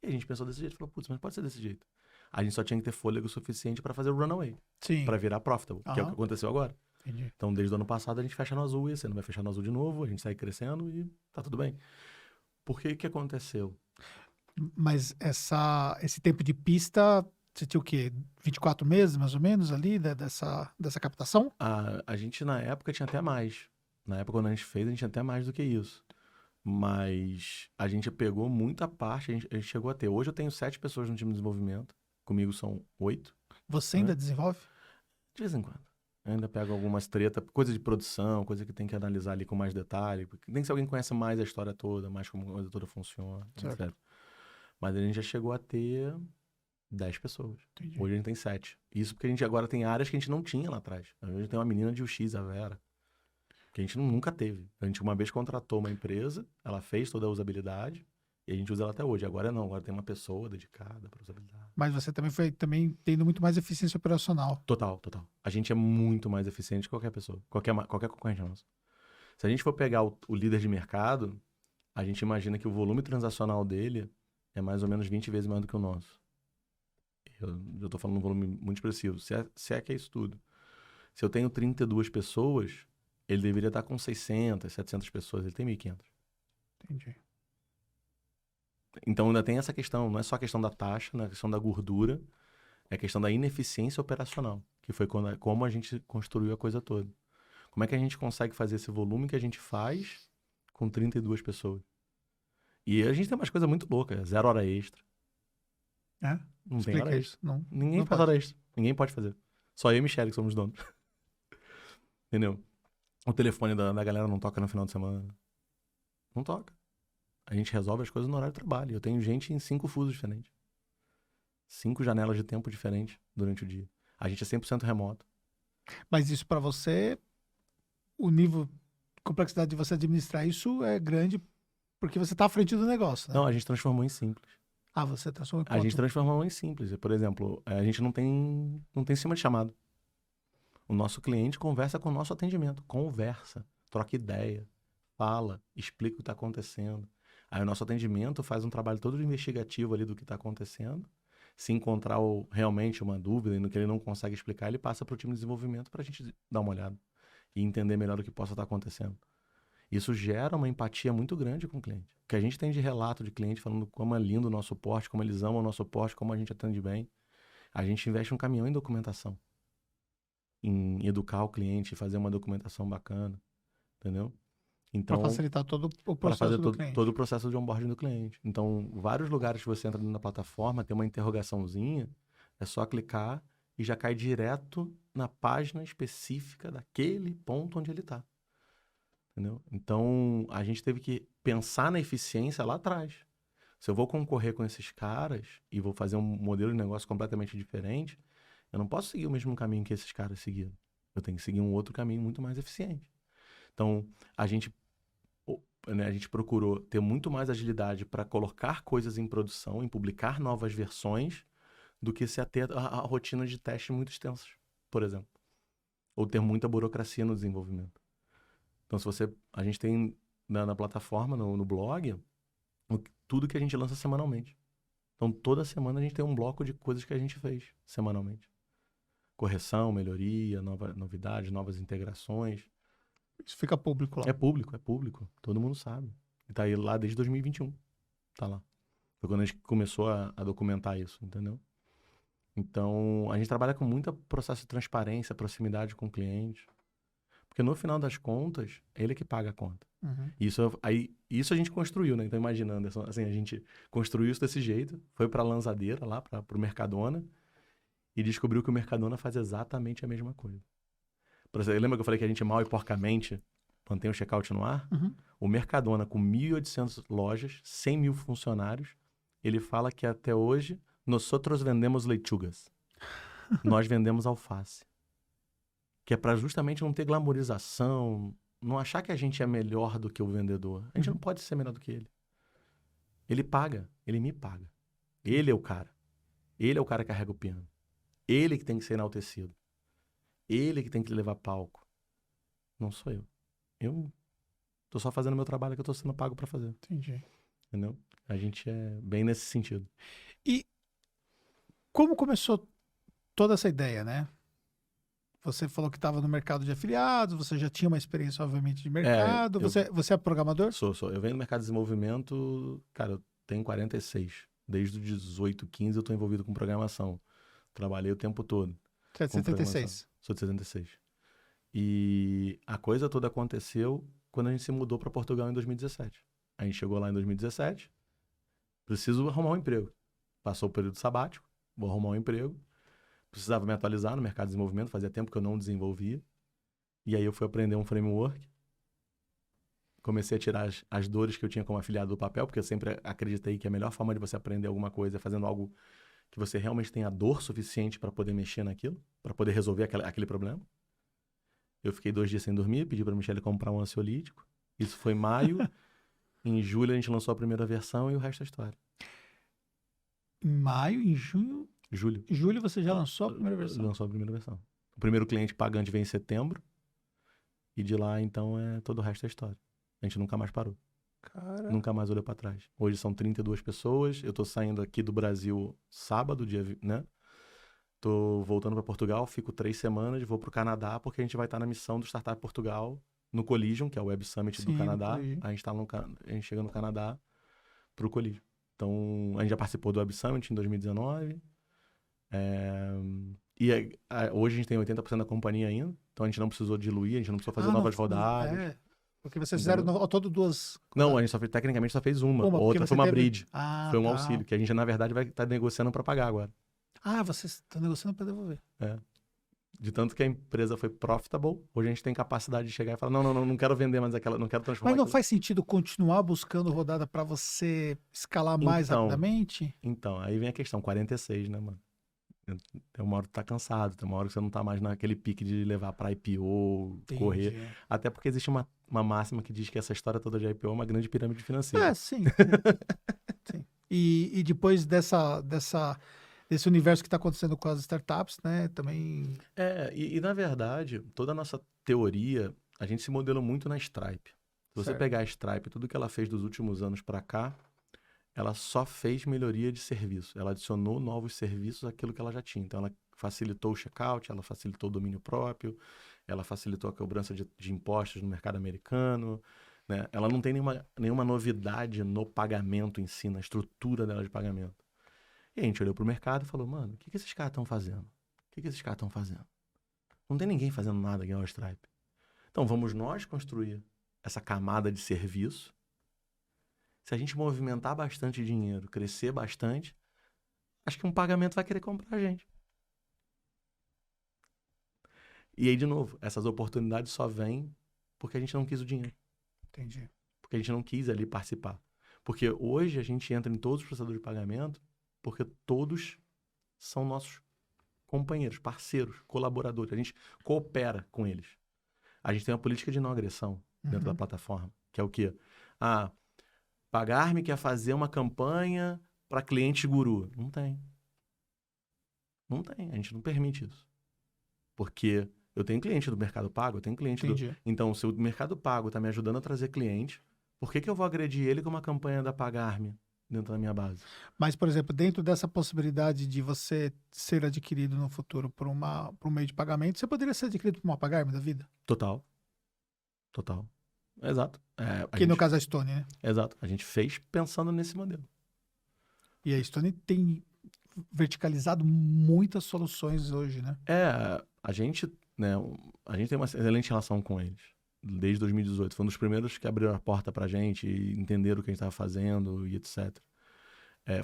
E a gente pensou desse jeito, falou, putz, mas pode ser desse jeito. A gente só tinha que ter fôlego suficiente para fazer o runaway, Sim. para virar profitable, que é o que Aham. aconteceu agora. Entendi. Então, desde o ano passado, a gente fecha no azul, e esse ano vai fechar no azul de novo, a gente sai crescendo e tá tudo bem. Por que aconteceu? Mas esse tempo de pista, você tinha o quê? 24 meses, mais ou menos, ali, dessa captação? A gente, na época, tinha até mais. Na época, quando a gente fez, a gente tinha até mais do que isso. Mas a gente pegou muita parte, a gente chegou a ter. Hoje eu tenho 7 pessoas no time de desenvolvimento. Comigo são 8, Você né? ainda desenvolve? De vez em quando. Eu ainda pego algumas tretas, coisa de produção, coisa que tem que analisar ali com mais detalhe. Porque tem que ser alguém que conhece mais a história toda, mais como a coisa toda funciona, Certo. etc. Mas a gente já chegou a ter 10 pessoas. Entendi. Hoje a gente tem 7. Isso porque a gente agora tem áreas que a gente não tinha lá atrás. Hoje a gente tem uma menina de UX, a Vera, que a gente nunca teve. A gente uma vez contratou uma empresa, ela fez toda a usabilidade e a gente usa ela até hoje. Agora não, agora tem uma pessoa dedicada para usabilidade. Mas você também foi tendo muito mais eficiência operacional. Total, total. A gente é muito mais eficiente que qualquer pessoa, qualquer concorrente nosso. Se a gente for pegar o líder de mercado, a gente imagina que o volume transacional dele é mais ou menos 20 vezes maior do que o nosso. Eu estou falando um volume muito expressivo. Se é que é isso tudo. Se eu tenho 32 pessoas, ele deveria estar com 600, 700 pessoas. Ele tem 1.500. Entendi. Então ainda tem essa questão. Não é só a questão da taxa, não é a questão da gordura. É a questão da ineficiência operacional. Que foi como a gente construiu a coisa toda. Como é que a gente consegue fazer esse volume que a gente faz com 32 pessoas? E a gente tem umas coisas muito loucas. 0 hora extra. É? Não tem Explica hora isso. extra. Não, Ninguém não faz pode. hora extra. Ninguém pode fazer. Só eu e Michelle que somos donos. Entendeu? O telefone da galera não toca no final de semana. Não toca. A gente resolve as coisas no horário de trabalho. Eu tenho gente em 5 fusos diferentes. 5 janelas de tempo diferentes durante o dia. A gente é 100% remoto. Mas isso para você, o nível de complexidade de você administrar isso é grande porque você está à frente do negócio, né? Não, a gente transformou em simples. Ah, você transforma em A gente ponto. transformou em simples. Por exemplo, a gente não tem cima de chamado. O nosso cliente conversa com o nosso atendimento. Conversa, troca ideia, fala, explica o que está acontecendo. Aí o nosso atendimento faz um trabalho todo investigativo ali do que está acontecendo. Se encontrar realmente uma dúvida e no que ele não consegue explicar, ele passa para o time de desenvolvimento para a gente dar uma olhada e entender melhor o que possa estar acontecendo. Isso gera uma empatia muito grande com o cliente. O que a gente tem de relato de cliente falando como é lindo o nosso suporte, como eles amam o nosso suporte, como a gente atende bem. A gente investe um caminhão em documentação, em educar o cliente, fazer uma documentação bacana, entendeu? Para Então, facilitar todo o para fazer processo do todo cliente. o processo de onboarding do cliente. Então, vários lugares que você entra na plataforma, tem uma interrogaçãozinha, é só clicar e já cai direto na página específica daquele ponto onde ele está. Entendeu? Então, a gente teve que pensar na eficiência lá atrás. Se eu vou concorrer com esses caras e vou fazer um modelo de negócio completamente diferente, eu não posso seguir o mesmo caminho que esses caras seguiram. Eu tenho que seguir um outro caminho muito mais eficiente. Então, a gente procurou ter muito mais agilidade para colocar coisas em produção, em publicar novas versões, do que se ater a rotina de testes muito extensas, por exemplo. Ou ter muita burocracia no desenvolvimento. Então, a gente tem na plataforma, no blog, tudo que a gente lança semanalmente. Então, toda semana a gente tem um bloco de coisas que a gente fez semanalmente. Correção, melhoria, novidades, novas integrações. Isso fica público lá. É público. Todo mundo sabe. E tá aí lá desde 2021. Tá lá. Foi quando a gente começou a documentar isso, entendeu? Então, a gente trabalha com muito processo de transparência, proximidade com o cliente. Porque no final das contas, é ele que paga a conta. Uhum. Isso a gente construiu, né? Então, imagina, Anderson, assim, a gente construiu isso desse jeito, foi pra lançadeira lá, pro Mercadona, e descobriu que o Mercadona faz exatamente a mesma coisa. Por exemplo, lembra que eu falei que a gente mal e porcamente mantém o checkout no ar? Uhum. O Mercadona, com 1.800 lojas, 100 mil funcionários, ele fala que até hoje, nosotros vendemos lechugas. Nós vendemos alface. Que é para justamente não ter glamorização, não achar que a gente é melhor do que o vendedor. A gente não pode ser melhor do que ele. Ele paga, ele me paga. Ele é o cara. Ele é o cara que carrega o piano. Ele que tem que ser enaltecido. Ele que tem que levar palco. Não sou eu. Eu tô só fazendo o meu trabalho que eu tô sendo pago para fazer. Entendi. Entendeu? A gente é bem nesse sentido. E como começou toda essa ideia, né? Você falou que estava no mercado de afiliados, você já tinha uma experiência, obviamente, de mercado. Você é programador? Sou. Eu venho do mercado de desenvolvimento, cara, eu tenho 46. Desde os 18, 15 eu tô envolvido com programação. Trabalhei o tempo todo. Você é de com 76. programação. Sou de 76. E a coisa toda aconteceu quando a gente se mudou para Portugal em 2017. A gente chegou lá em 2017, preciso arrumar um emprego. Passou o período sabático, vou arrumar um emprego. Precisava me atualizar no mercado de desenvolvimento, fazia tempo que eu não desenvolvia. E aí eu fui aprender um framework. Comecei a tirar as dores que eu tinha como afiliado do papel, porque eu sempre acreditei que a melhor forma de você aprender alguma coisa é fazendo algo que você realmente tenha dor suficiente para poder mexer naquilo, para poder resolver aquele problema. Eu fiquei 2 dias sem dormir, pedi para a Michelle comprar um ansiolítico. Isso foi em maio. Em julho a gente lançou a primeira versão e o resto é história. Em maio, em junho... Julho você já lançou a primeira versão? Lançou a primeira versão. O primeiro cliente pagante vem em setembro. E de lá, então, todo o resto é história. A gente nunca mais parou. Cara... Nunca mais olhou para trás. Hoje são 32 pessoas. Eu tô saindo aqui do Brasil sábado, né? Tô voltando para Portugal, fico 3 semanas, vou pro Canadá, porque a gente vai estar na missão do Startup Portugal, no Collision, que é o Web Summit do Canadá. A gente chega no Canadá pro Collision. Então, a gente já participou do Web Summit em 2019. Hoje a gente tem 80% da companhia ainda, então a gente não precisou diluir, a gente não precisou fazer novas rodadas. Porque vocês fizeram ao todo 2. Não, a gente tecnicamente só fez uma. Outra foi uma bridge. Foi um auxílio, que a gente, na verdade, vai estar negociando para pagar agora. Ah, vocês estão negociando para devolver. De tanto que a empresa foi profitable, hoje a gente tem capacidade de chegar e falar, não quero vender mais aquela, não quero transformar. Mas não faz sentido continuar buscando rodada para você escalar mais rapidamente? Então, aí vem a questão, 46, né, mano? Tem uma hora que tu tá cansado, tem uma hora que você não tá mais naquele pique de levar pra IPO, correr. Até porque existe uma máxima que diz que essa história toda de IPO é uma grande pirâmide financeira. Sim. E depois desse universo que está acontecendo com as startups, né, também... E na verdade, toda a nossa teoria, a gente se modelou muito na Stripe. Se você pegar a Stripe, tudo que ela fez dos últimos anos para cá, ela só fez melhoria de serviço. Ela adicionou novos serviços àquilo que ela já tinha. Então, ela facilitou o checkout, ela facilitou o domínio próprio, ela facilitou a cobrança de impostos no mercado americano, né? Ela não tem nenhuma novidade no pagamento em si, na estrutura dela de pagamento. E a gente olhou para o mercado e falou, mano, o que esses caras estão fazendo? Não tem ninguém fazendo nada igual a Stripe. Então, vamos nós construir essa camada de serviço. Se a gente movimentar bastante dinheiro, crescer bastante, acho que um pagamento vai querer comprar a gente. E aí, de novo, essas oportunidades só vêm porque a gente não quis o dinheiro. Entendi. Porque a gente não quis ali participar. Porque hoje a gente entra em todos os processadores de pagamento porque todos são nossos companheiros, parceiros, colaboradores. A gente coopera com eles. A gente tem uma política de não agressão dentro da plataforma, que é o quê? Pagar-me quer fazer uma campanha para cliente guru. Não tem. A gente não permite isso. Porque eu tenho cliente do Mercado Pago, eu tenho cliente Então, se o Mercado Pago está me ajudando a trazer cliente, por que eu vou agredir ele com uma campanha da Pagar-me dentro da minha base? Mas, por exemplo, dentro dessa possibilidade de você ser adquirido no futuro por um meio de pagamento, você poderia ser adquirido por uma Pagar-me da vida? Total. Exato. No caso a Stone, né? Exato. A gente fez pensando nesse modelo. E a Stone tem verticalizado muitas soluções hoje, né? A gente né, a gente tem uma excelente relação com eles. Desde 2018. Foi um dos primeiros que abriram a porta pra gente e entenderam o que a gente estava fazendo e etc.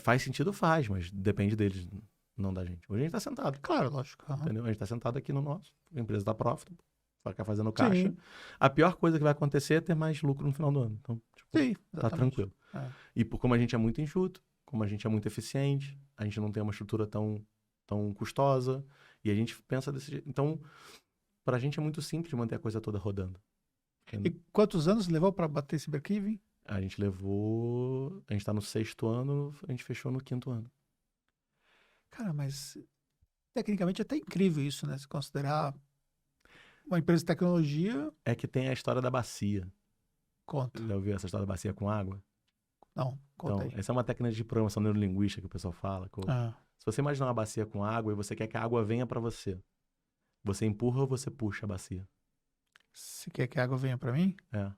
Faz sentido? Faz, mas depende deles, não da gente. Hoje a gente tá sentado. Claro, lógico. Entendeu? A gente tá sentado aqui no nosso. A empresa tá profitable. Vai ficar fazendo caixa. Sim. A pior coisa que vai acontecer é ter mais lucro no final do ano. Então, tipo, Sim, tá exatamente. tranquilo. É. E como a gente é muito enxuto, como a gente é muito eficiente, a gente não tem uma estrutura tão custosa, e a gente pensa desse jeito. Então, pra gente é muito simples manter a coisa toda rodando. E quantos anos levou para bater esse break-even? A gente levou... A gente tá no 6º ano, a gente fechou no 5º ano. Cara, mas tecnicamente é até incrível isso, né? Se considerar uma empresa de tecnologia, É que tem a história da bacia. conta. Já ouviu essa história da bacia com água? Não, conta Então, aí. essa é uma técnica de programação neurolinguística que o pessoal fala. Ah, Se você imaginar uma bacia com água e você quer que a água venha pra você, você empurra ou você puxa a bacia? se quer que a água venha para mim, É.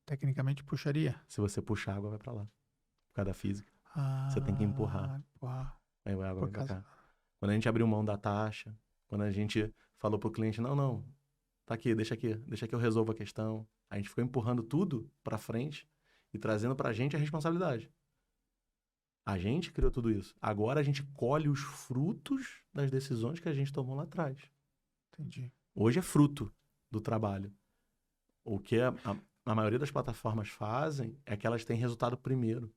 tecnicamente puxaria. Se você puxar, a água vai pra lá. Por causa da física. Ah, Você tem que empurrar. empurrar. Aí a água Por vem pra causa... cá. Quando a gente abriu mão da taxa, quando a gente falou pro cliente, não, tá aqui, deixa que eu resolvo a questão. A gente ficou empurrando tudo pra frente e trazendo pra gente a responsabilidade. A gente criou tudo isso. Agora a gente colhe os frutos das decisões que a gente tomou lá atrás. Entendi. Hoje é fruto do trabalho. O que a maioria das plataformas fazem é que elas têm resultado primeiro,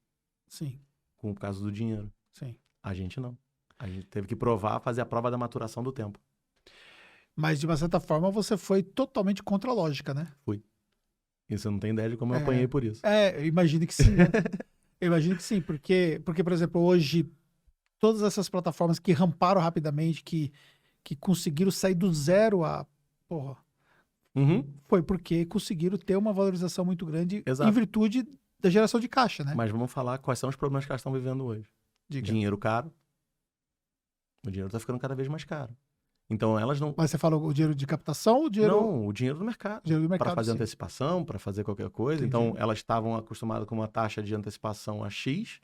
Sim, com o caso do dinheiro. sim. A gente não. A gente teve que provar, fazer a prova da maturação do tempo. Mas, de uma certa forma, você foi totalmente contra a lógica, né? Fui. E você não tem ideia de como eu É. apanhei por isso. Eu imagino que sim, né? Eu imagino que sim, porque, por exemplo, hoje, todas essas plataformas que ramparam rapidamente, que conseguiram sair do zero a... Porra, Uhum, foi porque conseguiram ter uma valorização muito grande exato. em virtude da geração de caixa, né? Mas vamos falar quais são os problemas que elas estão vivendo hoje. Diga. Dinheiro caro. O dinheiro está ficando cada vez mais caro. Então elas não... Mas você fala o dinheiro de captação ou o dinheiro... Não, o dinheiro do mercado. Dinheiro do Para mercado, fazer sim. antecipação, para fazer qualquer coisa. Entendi. Então elas estavam acostumadas com uma taxa de antecipação a X,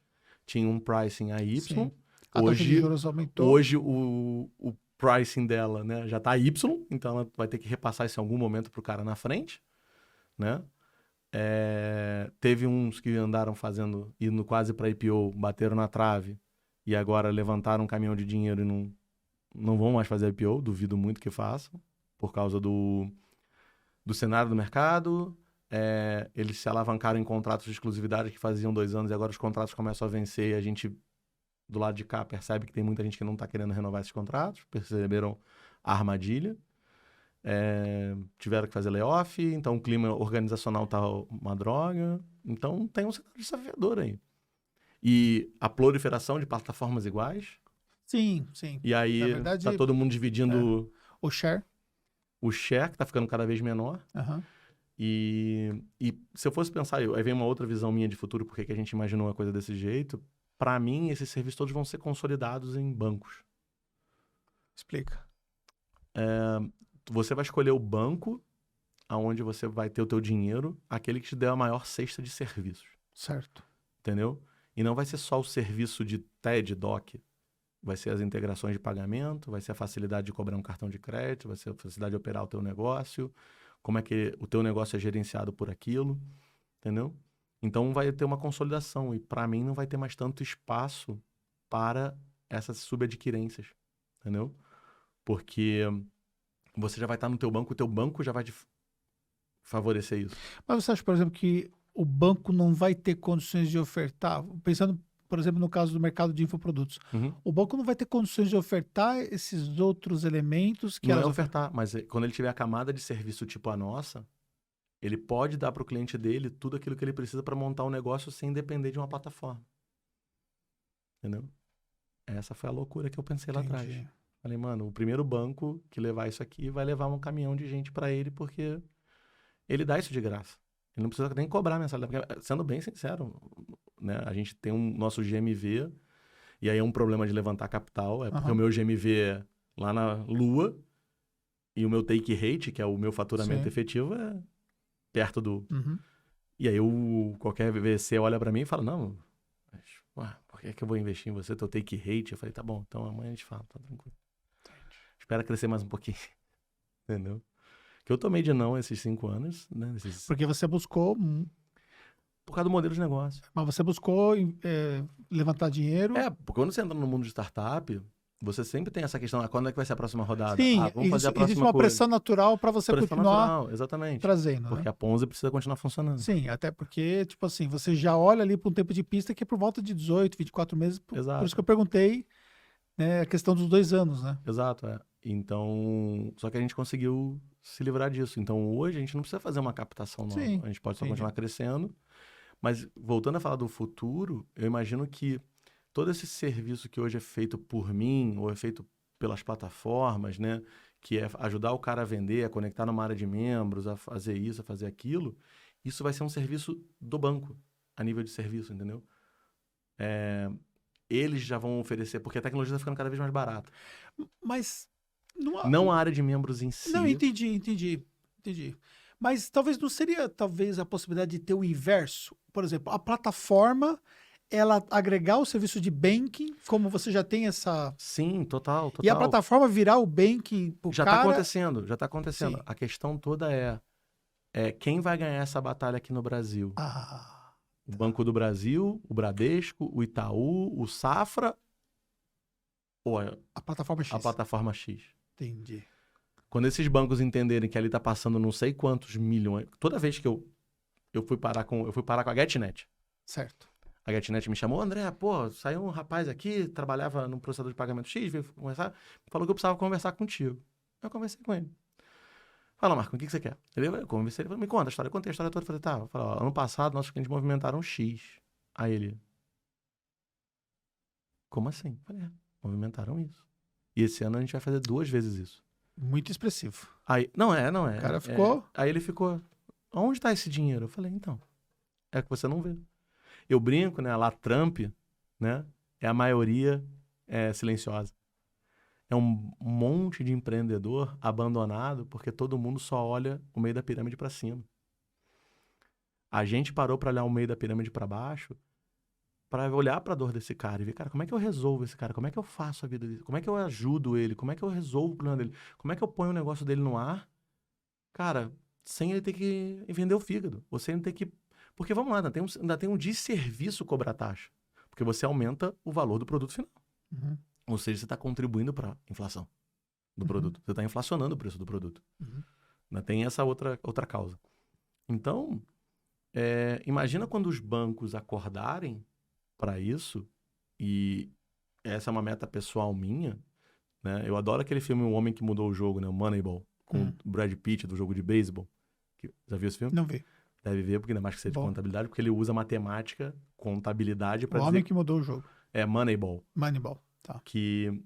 tinha um pricing a Y. Sim. A taxa de juros aumentou. Hoje o pricing dela, né, já está Y, então ela vai ter que repassar isso em algum momento para o cara na frente, né? Teve uns que andaram fazendo, indo quase para IPO, bateram na trave e agora levantaram um caminhão de dinheiro e não vão mais fazer IPO, duvido muito que façam, por causa do cenário do mercado. Eles se alavancaram em contratos de exclusividade que faziam 2 anos e agora os contratos começam a vencer e a gente, do lado de cá, percebe que tem muita gente que não está querendo renovar esses contratos, perceberam a armadilha. Tiveram que fazer layoff, então o clima organizacional tá uma droga. Então tem um cenário desafiador aí. E a proliferação de plataformas iguais. Sim, sim. E aí Na verdade, tá todo mundo dividindo o share. o share, que tá ficando cada vez menor. Aham. E se eu fosse pensar, aí vem uma outra visão minha de futuro, porque que a gente imaginou uma coisa desse jeito. Para mim, esses serviços todos vão ser consolidados em bancos. Explica. Você vai escolher o banco aonde você vai ter o teu dinheiro, aquele que te der a maior cesta de serviços. Certo. Entendeu? E não vai ser só o serviço de TED, DOC. Vai ser as integrações de pagamento, vai ser a facilidade de cobrar um cartão de crédito, vai ser a facilidade de operar o teu negócio, como é que o teu negócio é gerenciado por aquilo, entendeu? Então vai ter uma consolidação e para mim não vai ter mais tanto espaço para essas subadquirências, entendeu? Porque você já vai estar no teu banco, o teu banco já vai favorecer isso. Mas você acha, por exemplo, que o banco não vai ter condições de ofertar? Pensando, por exemplo, no caso do mercado de infoprodutos. Uhum. O banco não vai ter condições de ofertar esses outros elementos que Não é elas ofertar, mas quando ele tiver a camada de serviço tipo a nossa, ele pode dar para o cliente dele tudo aquilo que ele precisa para montar um negócio sem depender de uma plataforma. Entendeu? Essa foi a loucura que eu pensei lá atrás. Entendi. Falei, mano, o primeiro banco que levar isso aqui vai levar um caminhão de gente para ele, porque ele dá isso de graça. Ele não precisa nem cobrar mensalidade. Porque, sendo bem sincero, né, a gente tem um nosso GMV, e aí é um problema de levantar capital, porque o meu GMV é lá na lua, e o meu take rate, que é o meu faturamento efetivo, é perto do... Uhum. E aí qualquer VC olha para mim e fala, não, mas, por que eu vou investir em você, teu take rate? Eu falei, tá bom, então amanhã a gente fala, tá tranquilo. espera crescer mais um pouquinho. Entendeu? Que eu tomei de não esses 5 anos, né? Porque você buscou, Por causa do modelo de negócio. mas você buscou levantar dinheiro. Porque quando você entra no mundo de startup, você sempre tem essa questão, quando é que vai ser a próxima rodada? Sim, Vamos fazer a existe próxima uma coisa. pressão natural para você Pressão continuar natural, exatamente. trazendo, Porque né? a Ponzi precisa continuar funcionando. Sim, até porque, tipo assim, você já olha ali para um tempo de pista que é por volta de 18, 24 meses. Por isso que eu perguntei, né, a questão dos 2 anos, né? Exato, Então, só que a gente conseguiu se livrar disso. Então, hoje a gente não precisa fazer uma captação nova. Sim, A gente pode só entendi. continuar crescendo. Mas, voltando a falar do futuro, eu imagino que todo esse serviço que hoje é feito por mim, ou é feito pelas plataformas, né? Que é ajudar o cara a vender, a conectar numa área de membros, a fazer isso, a fazer aquilo. Isso vai ser um serviço do banco, a nível de serviço, entendeu? Eles já vão oferecer, porque a tecnologia está ficando cada vez mais barata. Mas Não a área de membros em si. Não, entendi. Mas talvez não seria a possibilidade de ter o inverso. Por exemplo, a plataforma, ela agregar o serviço de banking, como você já tem essa... Sim, total. E a plataforma virar o banking pro já cara... Já tá acontecendo. Sim. A questão toda é quem vai ganhar essa batalha aqui no Brasil? O Banco do Brasil, o Bradesco, o Itaú, o Safra ou a plataforma X. A plataforma X. Entendi. Quando esses bancos entenderem que ali tá passando não sei quantos milhões... Toda vez que eu fui parar com a GetNet. Certo. A GetNet me chamou, André, saiu um rapaz aqui, trabalhava num processador de pagamento X, veio conversar, falou que eu precisava conversar contigo. Eu conversei com ele. Fala, Marco, o que você quer? Eu conversei, ele falou, me conta a história. Eu contei a história toda, falei, tá. Falei, ano passado nossos clientes movimentaram X. Aí ele, como assim? Falei, movimentaram isso. E esse ano a gente vai fazer 2 vezes isso. Muito expressivo. Aí, não é. O cara ficou... Aí ele ficou, onde tá esse dinheiro? Eu falei, então, é que você não vê. Eu brinco, né, lá Trump, né, é a maioria silenciosa. É um monte de empreendedor abandonado porque todo mundo só olha o meio da pirâmide para cima. A gente parou para olhar o meio da pirâmide para baixo, para olhar para a dor desse cara e ver, cara, como é que eu resolvo esse cara? Como é que eu faço a vida dele? Como é que eu ajudo ele? Como é que eu resolvo o problema dele? Como é que eu ponho o negócio dele no ar? Cara, sem ele ter que vender o fígado. Ou sem ele ter que... Porque, vamos lá, ainda tem um desserviço cobrar taxa. Porque você aumenta o valor do produto final. Uhum. Ou seja, você está contribuindo para a inflação do produto. Você está inflacionando o preço do produto. Ainda tem essa outra causa. Então, imagina quando os bancos acordarem para isso, e essa é uma meta pessoal minha, né? Eu adoro aquele filme O Homem que Mudou o Jogo, né? O Moneyball, com o Brad Pitt, do jogo de beisebol. Já viu esse filme? Não vi. Deve ver, porque ainda mais que seja de contabilidade, porque ele usa matemática, contabilidade para dizer... O Homem que Mudou o Jogo. Moneyball. Moneyball, tá. Que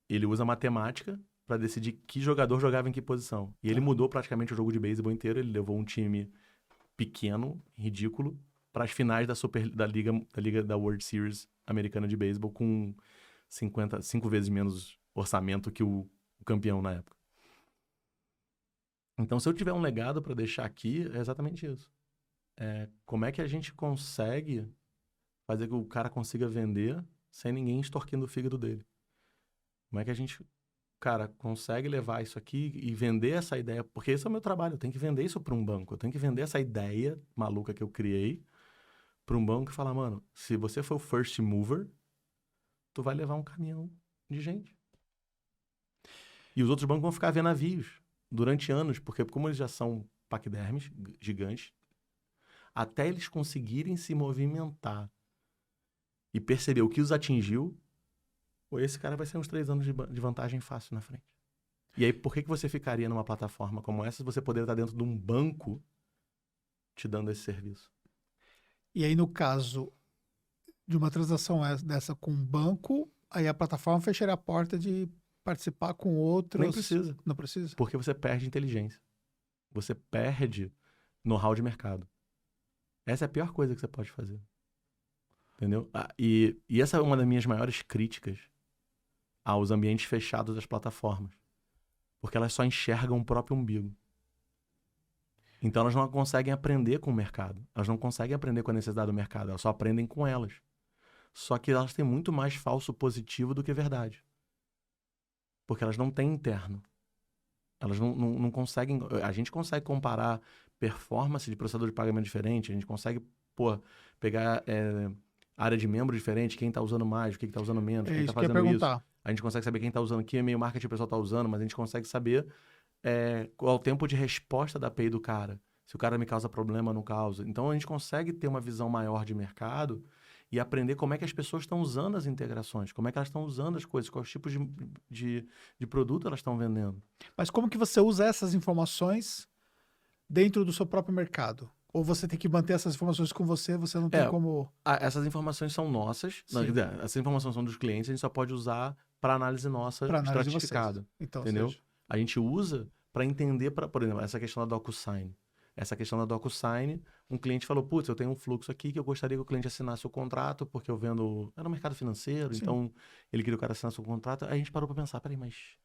ele usa matemática para decidir que jogador jogava em que posição. E ele mudou praticamente o jogo de beisebol inteiro. Ele levou um time pequeno, ridículo, para as finais da liga da World Series americana de beisebol com 5 vezes menos orçamento que o campeão na época. Então, se eu tiver um legado para deixar aqui, é exatamente isso. Como é que a gente consegue fazer que o cara consiga vender sem ninguém extorquindo o fígado dele? Como é que a gente, cara, consegue levar isso aqui e vender essa ideia? Porque esse é o meu trabalho, eu tenho que vender isso para um banco. Eu tenho que vender essa ideia maluca que eu criei para um banco e falar, mano, se você for o first mover, tu vai levar um caminhão de gente. E os outros bancos vão ficar vendo navios durante anos, porque como eles já são paquidermes gigantes, até eles conseguirem se movimentar e perceber o que os atingiu, esse cara vai ser uns 3 anos de vantagem fácil na frente. E aí, por que você ficaria numa plataforma como essa se você poderia estar dentro de um banco te dando esse serviço? E aí, no caso de uma transação dessa com um banco, aí a plataforma fecharia a porta de participar com outros... Nem precisa. Não precisa? Porque você perde inteligência. Você perde know-how de mercado. Essa é a pior coisa que você pode fazer. Entendeu? E essa é uma das minhas maiores críticas aos ambientes fechados das plataformas. Porque elas só enxergam o próprio umbigo. Então elas não conseguem aprender com o mercado. Elas não conseguem aprender com a necessidade do mercado. Elas só aprendem com elas. Só que elas têm muito mais falso positivo do que verdade. porque elas não têm interno. Elas não conseguem... A gente consegue comparar performance de processador de pagamento diferente, a gente consegue, pegar área de membro diferente, quem está usando mais, o que está usando menos, quem está fazendo isso. A gente consegue saber quem está usando, que e-mail marketing o pessoal está usando, mas a gente consegue saber qual é o tempo de resposta da API do cara. Se o cara me causa problema ou não causa. Então, a gente consegue ter uma visão maior de mercado e aprender como é que as pessoas estão usando as integrações, como é que elas estão usando as coisas, quais tipos de produto elas estão vendendo. Mas como que você usa essas informações dentro do seu próprio mercado? Ou você tem que manter essas informações com você não tem como... Essas informações são nossas, essas informações são dos clientes, a gente só pode usar para análise nossa estratificada. Então, entendeu? A gente usa para entender, por exemplo, essa questão da DocuSign. Essa questão da DocuSign, um cliente falou, putz, eu tenho um fluxo aqui que eu gostaria que o cliente assinasse o contrato, porque eu vendo... Era no mercado financeiro, então ele queria que o cara assinasse o contrato. Aí a gente parou para pensar, peraí, mas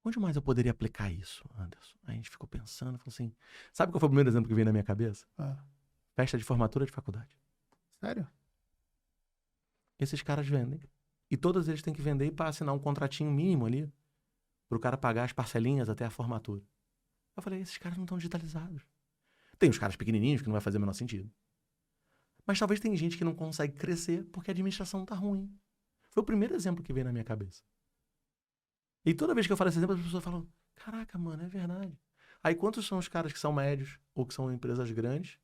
onde mais eu poderia aplicar isso, Anderson? Aí a gente ficou pensando, falou assim, sabe qual foi o primeiro exemplo que veio na minha cabeça? Festa de formatura de faculdade. Sério? Esses caras vendem. E todos eles têm que vender para assinar um contratinho mínimo ali, para o cara pagar as parcelinhas até a formatura. Eu falei, esses caras não estão digitalizados. Tem os caras pequenininhos que não vai fazer o menor sentido. Mas talvez tem gente que não consegue crescer porque a administração está ruim. Foi o primeiro exemplo que veio na minha cabeça. E toda vez que eu falo esse exemplo, as pessoas falam, caraca, mano, é verdade. Aí quantos são os caras que são médios ou que são empresas grandes,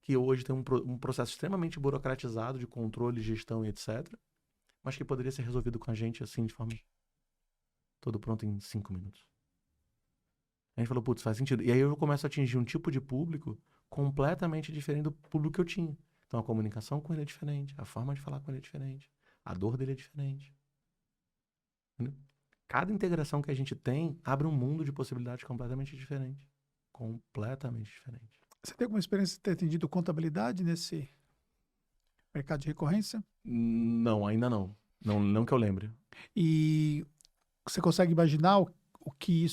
que hoje tem um processo extremamente burocratizado de controle, gestão e etc., mas que poderia ser resolvido com a gente assim, de forma todo pronto em 5 minutos. A gente falou, putz, faz sentido. E aí eu começo a atingir um tipo de público completamente diferente do público que eu tinha. Então a comunicação com ele é diferente, a forma de falar com ele é diferente, a dor dele é diferente. Entendeu? Cada integração que a gente tem abre um mundo de possibilidades completamente diferente. Completamente diferente. Você tem alguma experiência de ter atendido contabilidade nesse mercado de recorrência? Não, ainda não. Não que eu lembre. E você consegue imaginar o que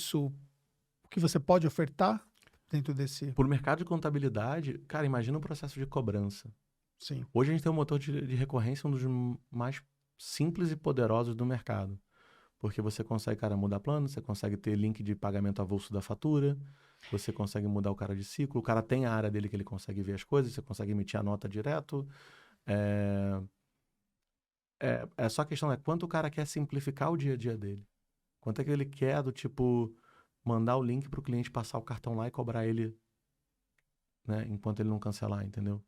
você pode ofertar dentro desse... Por mercado de contabilidade, cara, imagina o processo de cobrança. Sim. Hoje a gente tem um motor de recorrência, um dos mais simples e poderosos do mercado. Porque você consegue, cara, mudar plano, você consegue ter link de pagamento avulso da fatura, você consegue mudar o cara de ciclo, o cara tem a área dele que ele consegue ver as coisas, você consegue emitir a nota direto. Só a questão é quanto o cara quer simplificar o dia a dia dele. Quanto é que ele quer do tipo mandar o link para o cliente passar o cartão lá e cobrar ele, né, enquanto ele não cancelar, entendeu?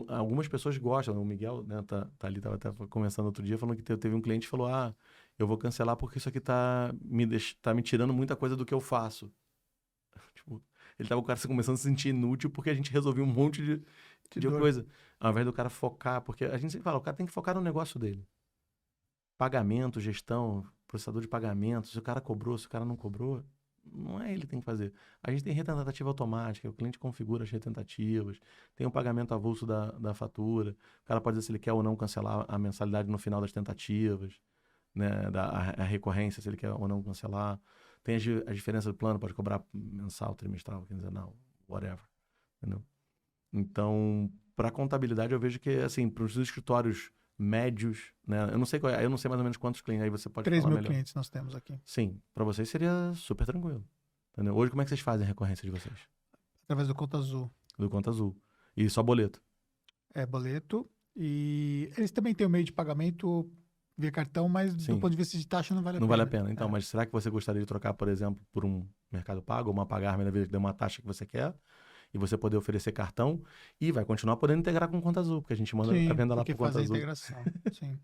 Algumas pessoas gostam, o Miguel, né, tá ali, estava até conversando outro dia, falando que teve um cliente que falou, eu vou cancelar porque isso aqui tá me tirando muita coisa do que eu faço. Tipo, o cara começando a se sentir inútil porque a gente resolveu um monte de coisa. Ao invés do cara focar, porque a gente sempre fala, o cara tem que focar no negócio dele. Pagamento, gestão, processador de pagamento, se o cara cobrou, se o cara não cobrou, não é ele que tem que fazer. A gente tem retentativa automática, o cliente configura as retentativas, tem o pagamento avulso da fatura, o cara pode dizer se ele quer ou não cancelar a mensalidade no final das tentativas, né, a recorrência, se ele quer ou não cancelar. Tem a diferença do plano, pode cobrar mensal, trimestral, quer dizer, não, whatever. Entendeu? Então, para contabilidade, eu vejo que, assim, para os escritórios médios, né? Eu não sei mais ou menos quantos clientes, aí você pode falar melhor. 3.000 clientes nós temos aqui. Sim, para vocês seria super tranquilo. Entendeu? Hoje, como é que vocês fazem a recorrência de vocês? Através do Conta Azul. Do Conta Azul. E só boleto? Boleto. E eles também têm o meio de pagamento via cartão, mas do ponto de vista de taxa não vale a pena. Não vale a pena. Então, mas será que você gostaria de trocar, por exemplo, por um Mercado Pago, ou uma Pagar-me da vida que dê uma taxa que você quer? E você poder oferecer cartão e vai continuar podendo integrar com Conta Azul, porque a gente manda a venda lá pro Conta Azul. Integração. Sim.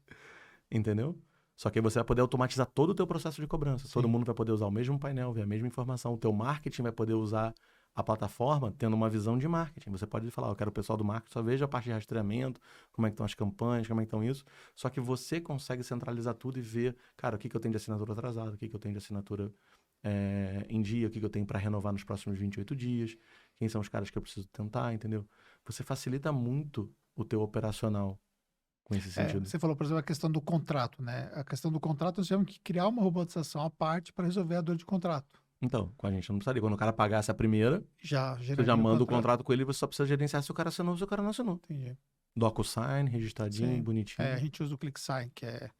Entendeu? Só que aí você vai poder automatizar todo o teu processo de cobrança. Sim. Todo mundo vai poder usar o mesmo painel, ver a mesma informação. O teu marketing vai poder usar a plataforma tendo uma visão de marketing. Você pode falar, eu quero o pessoal do marketing só veja a parte de rastreamento, como é que estão as campanhas, como é que estão isso. Só que você consegue centralizar tudo e ver, cara, o que eu tenho de assinatura atrasada, o que eu tenho de assinatura em dia, o que eu tenho para renovar nos próximos 28 dias, quem são os caras que eu preciso tentar, entendeu? Você facilita muito o teu operacional com esse sentido. Você falou, por exemplo, a questão do contrato, né? A questão do contrato, nós tivemos que criar uma robotização à parte para resolver a dor de contrato. Então, com a gente não precisaria. Quando o cara pagasse a primeira, você já manda o contrato com ele e você só precisa gerenciar se o cara assinou ou se o cara não assinou. Entendi. DocuSign, registradinho, Sim. bonitinho. A gente usa o ClickSign, que é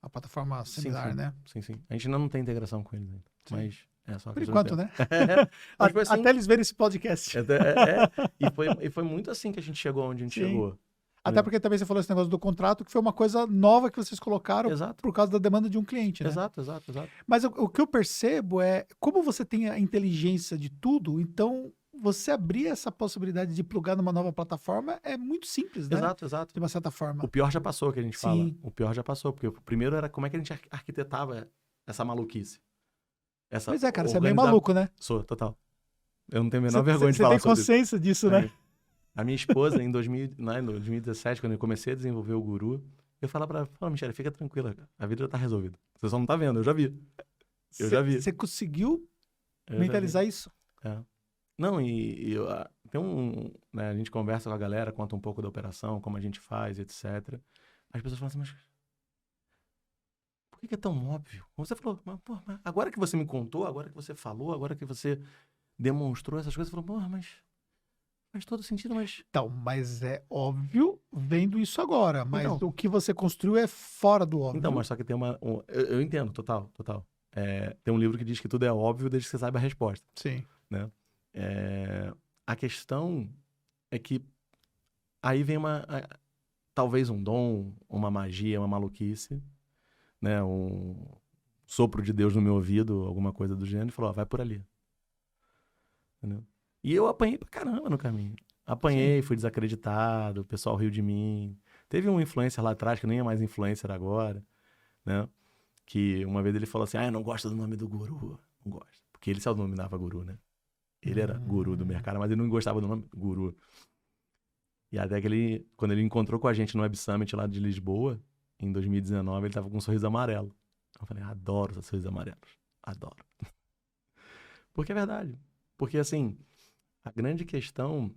a plataforma similar, sim, né? Sim. A gente ainda não tem integração com eles ainda. Sim. Mas é só Por questão de enquanto, tempo. né? Mas foi assim. Até eles verem esse podcast. E foi muito assim que a gente chegou onde a gente Sim. chegou. Até Entendeu? porque também você falou esse negócio do contrato, que foi uma coisa nova que vocês colocaram Exato. por causa da demanda de um cliente, né? Exato. Mas o que eu percebo é, como você tem a inteligência de tudo, então você abrir essa possibilidade de plugar numa nova plataforma é muito simples, né? Exato. De uma certa forma. O pior já passou, que a gente fala. Sim. O pior já passou, porque o primeiro era como é que a gente arquitetava essa maluquice. Pois é, cara, você é meio maluco, né? Sou, total. Eu não tenho a menor vergonha de Você falar tem sobre isso. consciência disso, né? A minha esposa, em 2017, quando eu comecei a desenvolver o Guru, eu falava pra ela, fala, Michele, fica tranquila, cara. A vida já tá resolvida. Você só não tá vendo, eu já vi. Você conseguiu Eu mentalizar já vi. isso? É. Não, tem né, a gente conversa com a galera, conta um pouco da operação, como a gente faz, etc. As pessoas falam assim, mas por que é tão óbvio? Você falou, mas agora que você me contou, agora que você falou, agora que você demonstrou essas coisas, você falou, mas faz todo sentido, mas... Então, mas é óbvio vendo isso agora. Mas Então. o que você construiu é fora do óbvio. Então, mas só que tem eu entendo, total. Tem um livro que diz que tudo é óbvio desde que você saiba a resposta, Sim. né? A questão é que aí vem talvez um dom, uma magia, uma maluquice, né? Um sopro de Deus no meu ouvido, alguma coisa do gênero, e falou, ó, vai por ali. Entendeu? E eu apanhei pra caramba no caminho. Apanhei, fui desacreditado, o pessoal riu de mim. Teve um influencer lá atrás, que nem é mais influencer agora, né? Que uma vez ele falou assim, eu não gosto do nome do guru. Não gosto. Porque ele se autonominava guru, né? Ele era guru do mercado, mas ele não gostava do nome guru. E até que quando ele encontrou com a gente no Web Summit lá de Lisboa, em 2019, ele tava com um sorriso amarelo. Eu falei, adoro esses sorrisos amarelos. Adoro. Porque é verdade. Porque, assim, a grande questão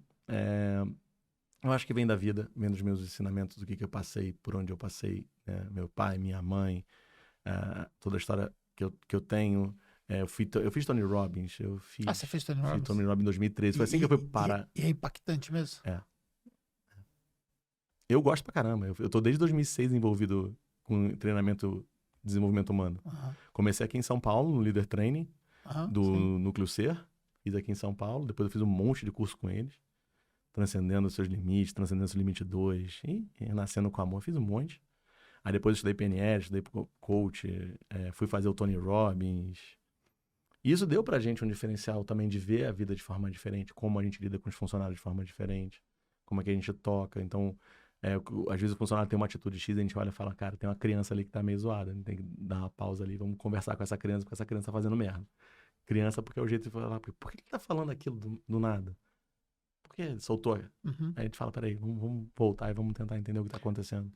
eu acho que vem da vida, vem dos meus ensinamentos, do que eu passei, por onde eu passei, né? Meu pai, minha mãe, toda a história que eu tenho. Eu fiz Tony Robbins, Você fez Tony fiz Robbins? Tony Robbins em 2013. Foi assim que eu fui parar. E é impactante mesmo? É. Eu gosto pra caramba. Eu tô desde 2006 envolvido com treinamento, desenvolvimento humano. Uhum. Comecei aqui em São Paulo, no Leader Training, do sim. Núcleo Ser. Fiz aqui em São Paulo. Depois eu fiz um monte de curso com eles. Transcendendo os seus limites, transcendendo o seu limite 2. E renascendo com amor. Fiz um monte. Aí depois eu estudei PNL, estudei coach. Fui fazer o Tony Robbins. E isso deu pra gente um diferencial também de ver a vida de forma diferente. Como a gente lida com os funcionários de forma diferente. Como é que a gente toca. Então, às vezes o funcionário tem uma atitude X, a gente olha e fala, cara, tem uma criança ali que tá meio zoada. A gente tem que dar uma pausa ali, vamos conversar com essa criança, porque essa criança tá fazendo merda. Criança porque é o jeito de falar, por que ele tá falando aquilo do nada? Por que ele soltou? Uhum. Aí a gente fala, peraí, vamos voltar e vamos tentar entender o que tá acontecendo.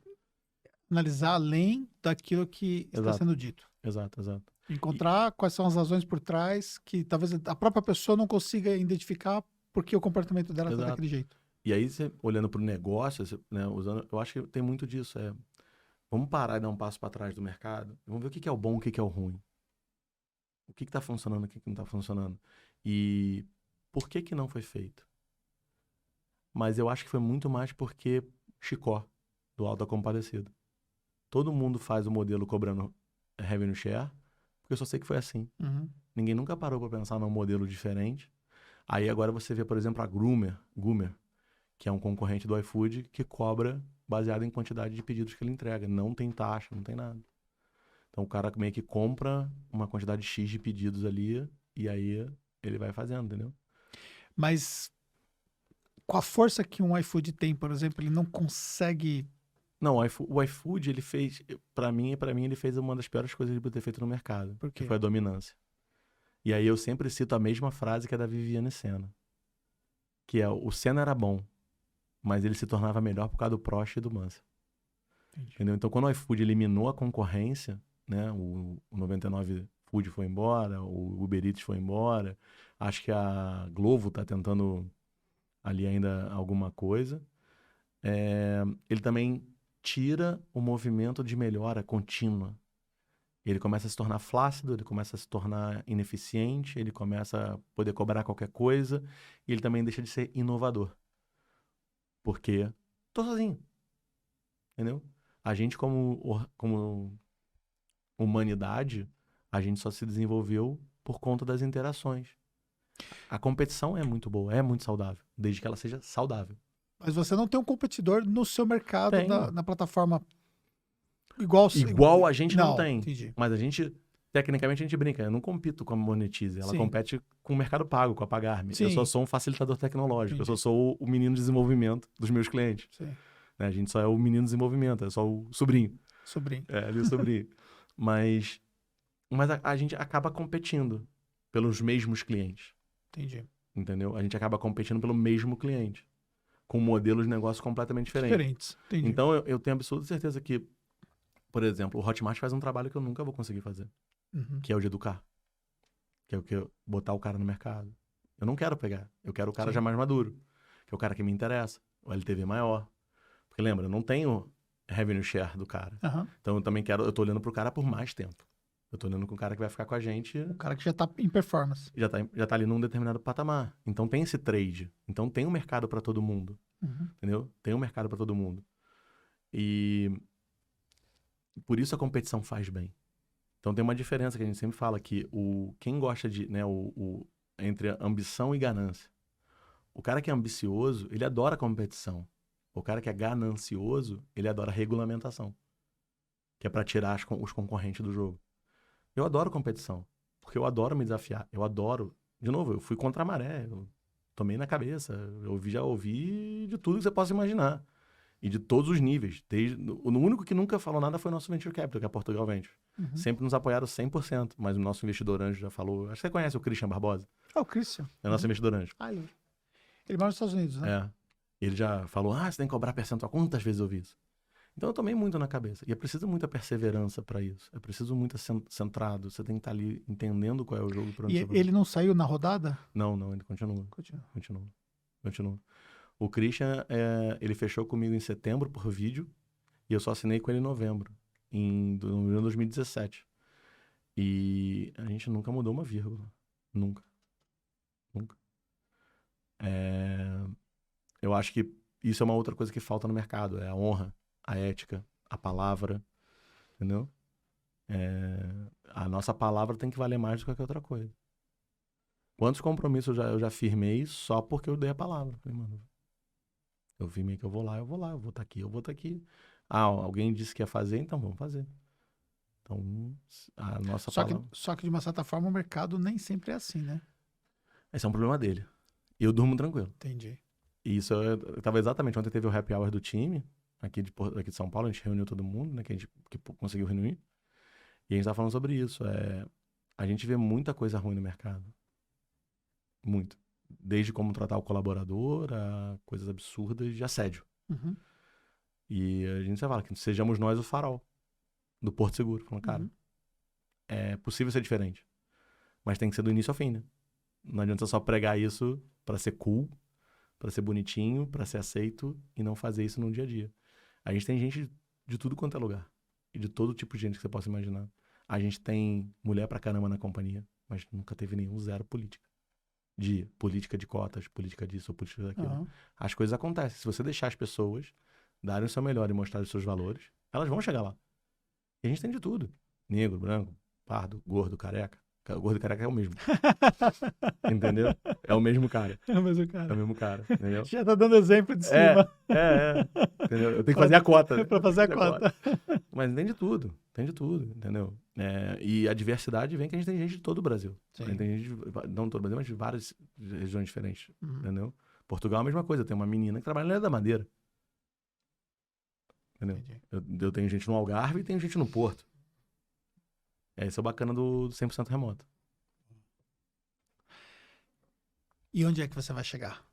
Analisar além daquilo que está sendo dito. Exato. Encontrar quais são as razões por trás que talvez a própria pessoa não consiga identificar porque o comportamento dela está daquele jeito. E aí, você, olhando para o negócio, né, eu acho que tem muito disso. Vamos parar e dar um passo para trás do mercado. Vamos ver o que é o bom, o que é o ruim. O que está funcionando, o que não está funcionando. E por que não foi feito? Mas eu acho que foi muito mais porque Chicó, do Auto da Compadecida. Todo mundo faz o modelo cobrando revenue share, porque eu só sei que foi assim. Uhum. Ninguém nunca parou para pensar num modelo diferente. Aí agora você vê, por exemplo, a Groomer, que é um concorrente do iFood, que cobra baseado em quantidade de pedidos que ele entrega. Não tem taxa, não tem nada. Então o cara meio que compra uma quantidade X de pedidos ali e aí ele vai fazendo, entendeu? Mas com a força que um iFood tem, por exemplo, ele não consegue... Não, o iFood, ele fez, pra mim, ele fez uma das piores coisas que ele podia ter feito no mercado. Por quê? Que foi a dominância. E aí eu sempre cito a mesma frase que é da Viviane Senna. Que é, o Senna era bom, mas ele se tornava melhor por causa do Prost e do Mansell. Entendeu? Então, quando o iFood eliminou a concorrência, né, o 99 Food foi embora, o Uber Eats foi embora, acho que a Glovo tá tentando ali ainda alguma coisa. Ele também tira o movimento de melhora contínua. Ele começa a se tornar flácido, ele começa a se tornar ineficiente, ele começa a poder cobrar qualquer coisa, e ele também deixa de ser inovador. Porque tô sozinho. Entendeu? A gente, como humanidade, a gente só se desenvolveu por conta das interações. A competição é muito boa, é muito saudável, desde que ela seja saudável. Mas você não tem um competidor no seu mercado, Tenho. na plataforma igual... Igual a gente não tem. Entendi. Mas a gente, tecnicamente, a gente brinca. Eu não compito com a Monetize. Ela Sim. compete com o Mercado Pago, com a Pagar.me. Sim. Eu só sou um facilitador tecnológico. Entendi. Eu só sou o menino de desenvolvimento dos meus clientes. Sim. Né? A gente só é o menino de desenvolvimento, é só o sobrinho. Sobrinho. É, ali o sobrinho. Mas a gente acaba competindo pelos mesmos clientes. Entendi. Entendeu? A gente acaba competindo pelo mesmo cliente. Com modelos de negócio completamente diferentes. Entendi. Então, eu tenho absoluta certeza que, por exemplo, o Hotmart faz um trabalho que eu nunca vou conseguir fazer. Uhum. Que é o de educar. Que é o que botar o cara no mercado. Eu não quero pegar. Eu quero o cara Sim. já mais maduro. Que é o cara que me interessa. O LTV maior. Porque lembra, eu não tenho revenue share do cara. Uhum. Então, eu também quero... Eu tô olhando pro cara por mais tempo. Eu tô olhando com o cara que vai ficar com a gente... O cara que já tá em performance. Já tá ali num determinado patamar. Então, tem esse trade. Então, tem um mercado para todo mundo. Uhum. Entendeu? Tem um mercado para todo mundo. E por isso a competição faz bem. Então tem uma diferença que a gente sempre fala que quem gosta de, né, entre ambição e ganância. O cara que é ambicioso, ele adora competição. O cara que é ganancioso, ele adora regulamentação. Que é para tirar os concorrentes do jogo. Eu adoro competição, porque eu adoro me desafiar. Eu adoro, de novo, eu fui contra a maré, eu tomei na cabeça, já ouvi de tudo que você possa imaginar. E de todos os níveis. O único que nunca falou nada foi o nosso Venture Capital, que é a Portugal Venture. Uhum. Sempre nos apoiaram 100%, mas o nosso investidor anjo já falou... Acho que você conhece o Christian Barbosa. Ah, o Christian. É o nosso investidor anjo. Ah, ele mora nos Estados Unidos, né? É. Ele já falou, você tem que cobrar percentual. Quantas vezes eu vi isso? Então eu tomei muito na cabeça. E é preciso muita perseverança para isso. É preciso muito centrado. Você tem que estar ali entendendo qual é o jogo. E ele não saiu na rodada? Não, ele continua. Continua. O Christian, ele fechou comigo em setembro por vídeo e eu só assinei com ele em novembro, em 2017. E a gente nunca mudou uma vírgula. Nunca. Eu acho que isso é uma outra coisa que falta no mercado. É a honra, a ética, a palavra, entendeu? A nossa palavra tem que valer mais do que qualquer outra coisa. Quantos compromissos eu já firmei só porque eu dei a palavra? Falei, mano, eu firmei que eu vou lá, eu vou estar aqui, eu vou estar aqui. Alguém disse que ia fazer, então vamos fazer. Então, a nossa palavra... Só que, de uma certa forma, o mercado nem sempre é assim, né? Esse é um problema dele. E eu durmo tranquilo. Entendi. E isso, eu tava exatamente... Ontem teve o happy hour do time, aqui de São Paulo, a gente reuniu todo mundo, né? Que conseguiu reunir. E a gente tava falando sobre isso. A gente vê muita coisa ruim no mercado. Muito. Desde como tratar o colaborador, a coisas absurdas de assédio. Uhum. E a gente fala que sejamos nós o farol do Porto Seguro. Falando, cara, é possível ser diferente. Mas tem que ser do início ao fim, né? Não adianta só pregar isso pra ser cool, pra ser bonitinho, pra ser aceito e não fazer isso no dia a dia. A gente tem gente de tudo quanto é lugar. E de todo tipo de gente que você possa imaginar. A gente tem mulher pra caramba na companhia, mas nunca teve nenhum zero política. De política de cotas, política disso ou política daquilo. Uhum. As coisas acontecem. Se você deixar as pessoas darem o seu melhor e mostrar os seus valores, elas vão chegar lá. E a gente tem de tudo. Negro, branco, pardo, gordo, careca. Gordo e careca é o mesmo. Entendeu? É o mesmo cara. É o mesmo cara. É o mesmo cara, entendeu? Já tá dando exemplo de cima. Entendeu? Eu tenho que fazer a cota. Pra fazer a cota. Mas tem de tudo, entendeu? E a diversidade vem que a gente tem gente de todo o Brasil. Sim. A gente tem gente, não todo o Brasil, mas de várias regiões diferentes, Uhum. entendeu? Portugal é a mesma coisa, tem uma menina que trabalha na Ilha da Madeira. Entendeu? Eu tenho gente no Algarve e tenho gente no Porto. Esse é o bacana do 100% remoto. E onde é que você vai chegar?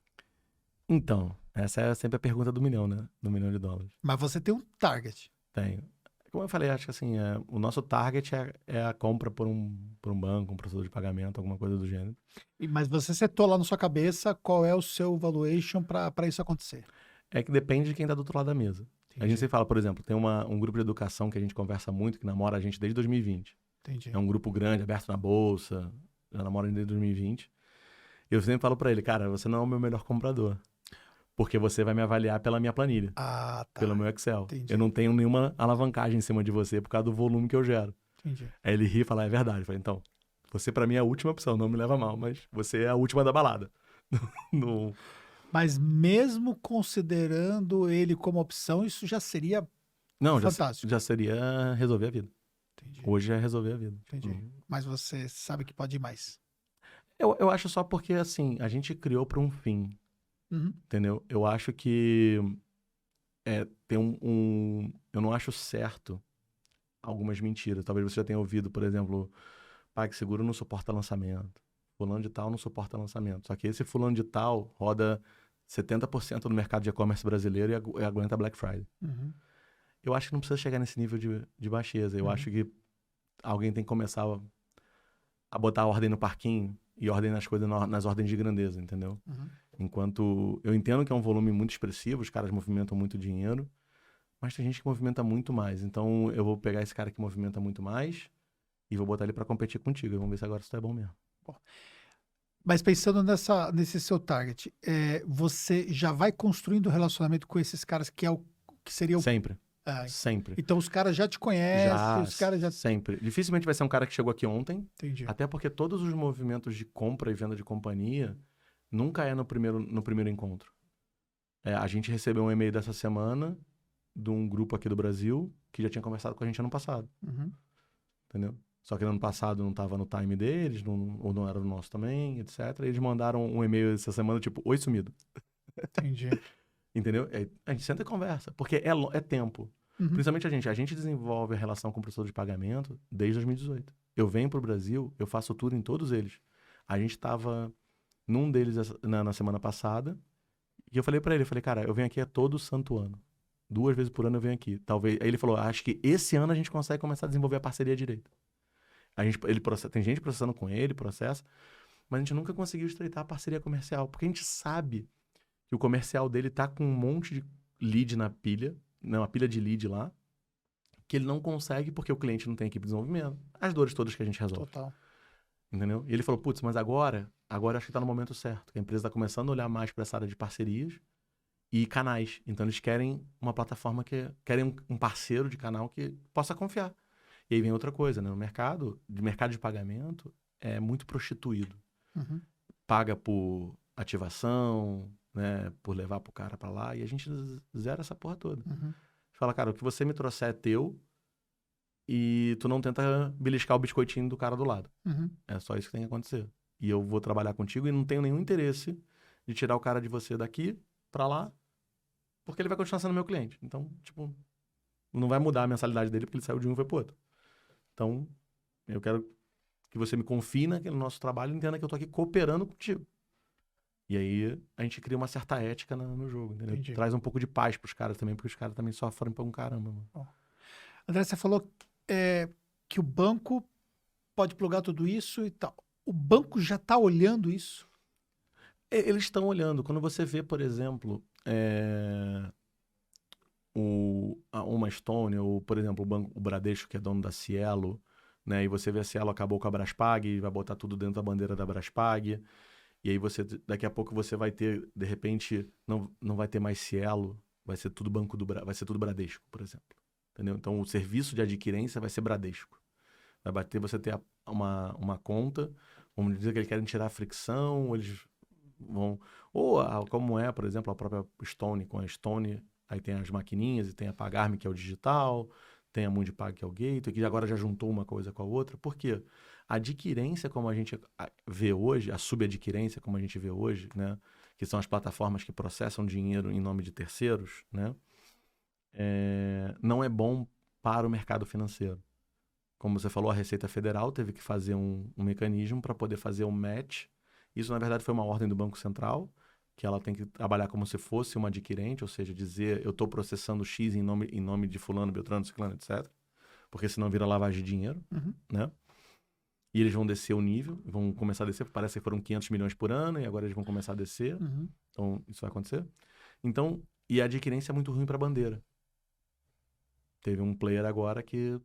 Então, essa é sempre a pergunta do milhão, né? Do $1 milhão. Mas você tem um target. Tenho. Como eu falei, acho que assim, o nosso target é a compra por um banco, um processador de pagamento, alguma coisa do gênero. Mas você setou lá na sua cabeça qual é o seu valuation para isso acontecer. É que depende de quem está do outro lado da mesa. Entendi. A gente sempre fala, por exemplo, tem um grupo de educação que a gente conversa muito, que namora a gente desde 2020. Entendi. É um grupo grande, aberto na bolsa, já namora desde 2020. Eu sempre falo para ele, cara, você não é o meu melhor comprador. Porque você vai me avaliar pela minha planilha. Ah, tá. Pelo meu Excel. Entendi. Eu não tenho nenhuma alavancagem em cima de você por causa do volume que eu gero. Entendi. Aí ele ri e fala, é verdade. Eu falei, então, você pra mim é a última opção, não me leva mal, mas você é a última da balada. No... Mas mesmo considerando ele como opção, isso já seria Não, fantástico. já seria resolver a vida. Entendi. Hoje é resolver a vida. Entendi. Mas você sabe que pode ir mais. Eu acho só porque, assim, a gente criou pra um fim, Uhum. entendeu? Eu acho que tem eu não acho certo algumas mentiras. Talvez você já tenha ouvido, por exemplo, PagSeguro não suporta lançamento. Fulano de tal não suporta lançamento. Só que esse fulano de tal roda 70% do mercado de e-commerce brasileiro e aguenta Black Friday. Uhum. Eu acho que não precisa chegar nesse nível de baixeza. Eu acho que alguém tem que começar a botar ordem no parquinho e ordem nas coisas, nas ordens de grandeza, entendeu? Uhum. Enquanto eu entendo que é um volume muito expressivo, os caras movimentam muito dinheiro, mas tem gente que movimenta muito mais. Então eu vou pegar esse cara que movimenta muito mais e vou botar ele pra competir contigo. E vamos ver se agora isso tá bom mesmo. Mas pensando nesse seu target, você já vai construindo relacionamento com esses caras que seria o... Sempre. Ah, Sempre. então os caras já te conhecem, os caras já... Sempre. Dificilmente vai ser um cara que chegou aqui ontem, Entendi. até porque todos os movimentos de compra e venda de companhia nunca é no primeiro encontro. A gente recebeu um e-mail dessa semana de um grupo aqui do Brasil que já tinha conversado com a gente ano passado. Uhum. Entendeu? Só que no ano passado não estava no time deles, ou não era no nosso também, etc. E eles mandaram um e-mail essa semana, tipo, oi, sumido. Entendi. Entendeu? Aí a gente senta e conversa, porque é tempo. Uhum. Principalmente a gente. A gente desenvolve a relação com o processador de pagamento desde 2018. Eu venho pro Brasil, eu faço tudo em todos eles. A gente estava num deles na semana passada, e eu falei para ele, cara, eu venho aqui todo santo ano. 2 vezes por ano eu venho aqui. Talvez. Aí ele falou, acho que esse ano a gente consegue começar a desenvolver a parceria direito. Tem gente processando com ele, processa, mas a gente nunca conseguiu estreitar a parceria comercial, porque a gente sabe que o comercial dele tá com um monte de lead na pilha, uma pilha de lead lá, que ele não consegue porque o cliente não tem equipe de desenvolvimento. As dores todas que a gente resolve. Total. Entendeu? E ele falou, putz, mas agora acho que tá no momento certo, que a empresa tá começando a olhar mais para essa área de parcerias e canais. Então eles querem uma plataforma querem um parceiro de canal que possa confiar. E aí vem outra coisa, né? No mercado de pagamento é muito prostituído. Uhum. Paga por ativação, né? Por levar pro cara para lá, e a gente zera essa porra toda. Uhum. Fala, cara, o que você me trouxer é teu e tu não tenta beliscar o biscoitinho do cara do lado. Uhum. É só isso que tem que acontecer. E eu vou trabalhar contigo e não tenho nenhum interesse de tirar o cara de você daqui para lá, porque ele vai continuar sendo meu cliente. Então, tipo, não vai mudar a mensalidade dele porque ele saiu de um e foi pro outro. Então, eu quero que você me confie no nosso trabalho e entenda que eu tô aqui cooperando contigo. E aí, a gente cria uma certa ética no jogo, entendeu? Entendi. Traz um pouco de paz pros caras também, porque os caras também sofrem pra um caramba, mano. André, você falou que o banco pode plugar tudo isso e tal. O banco já está olhando isso? Eles estão olhando. Quando você vê, por exemplo, uma Estônia, ou, por exemplo, o Bradesco, que é dono da Cielo, né? E você vê a Cielo acabou com a Braspag e vai botar tudo dentro da bandeira da Braspag. E aí daqui a pouco você vai ter, de repente, não vai ter mais Cielo, vai ser tudo vai ser tudo Bradesco, por exemplo. Entendeu? Então o serviço de adquirência vai ser Bradesco. Vai bater você ter uma conta, vamos dizer que eles querem tirar a fricção, ou eles vão. Como é, por exemplo, a própria Stone com a Stone, aí tem as maquininhas e tem a Pagar.me, que é o digital, tem a Mundipag, que é o gateway, que agora já juntou uma coisa com a outra. Por quê? A adquirência, como a gente vê hoje, a subadquirência, como a gente vê hoje, né? Que são as plataformas que processam dinheiro em nome de terceiros, né? Não é bom para o mercado financeiro. Como você falou, a Receita Federal teve que fazer um mecanismo para poder fazer um match. Isso, na verdade, foi uma ordem do Banco Central, que ela tem que trabalhar como se fosse uma adquirente, ou seja, dizer eu estou processando X em nome de fulano, Beltrano, Ciclano, etc. Porque senão vira lavagem de dinheiro, né? E eles vão descer o nível, vão começar a descer, parece que foram 500 milhões por ano, e agora eles vão começar a descer. Então, isso vai acontecer. Então, e a adquirência é muito ruim para a bandeira. Teve um player agora que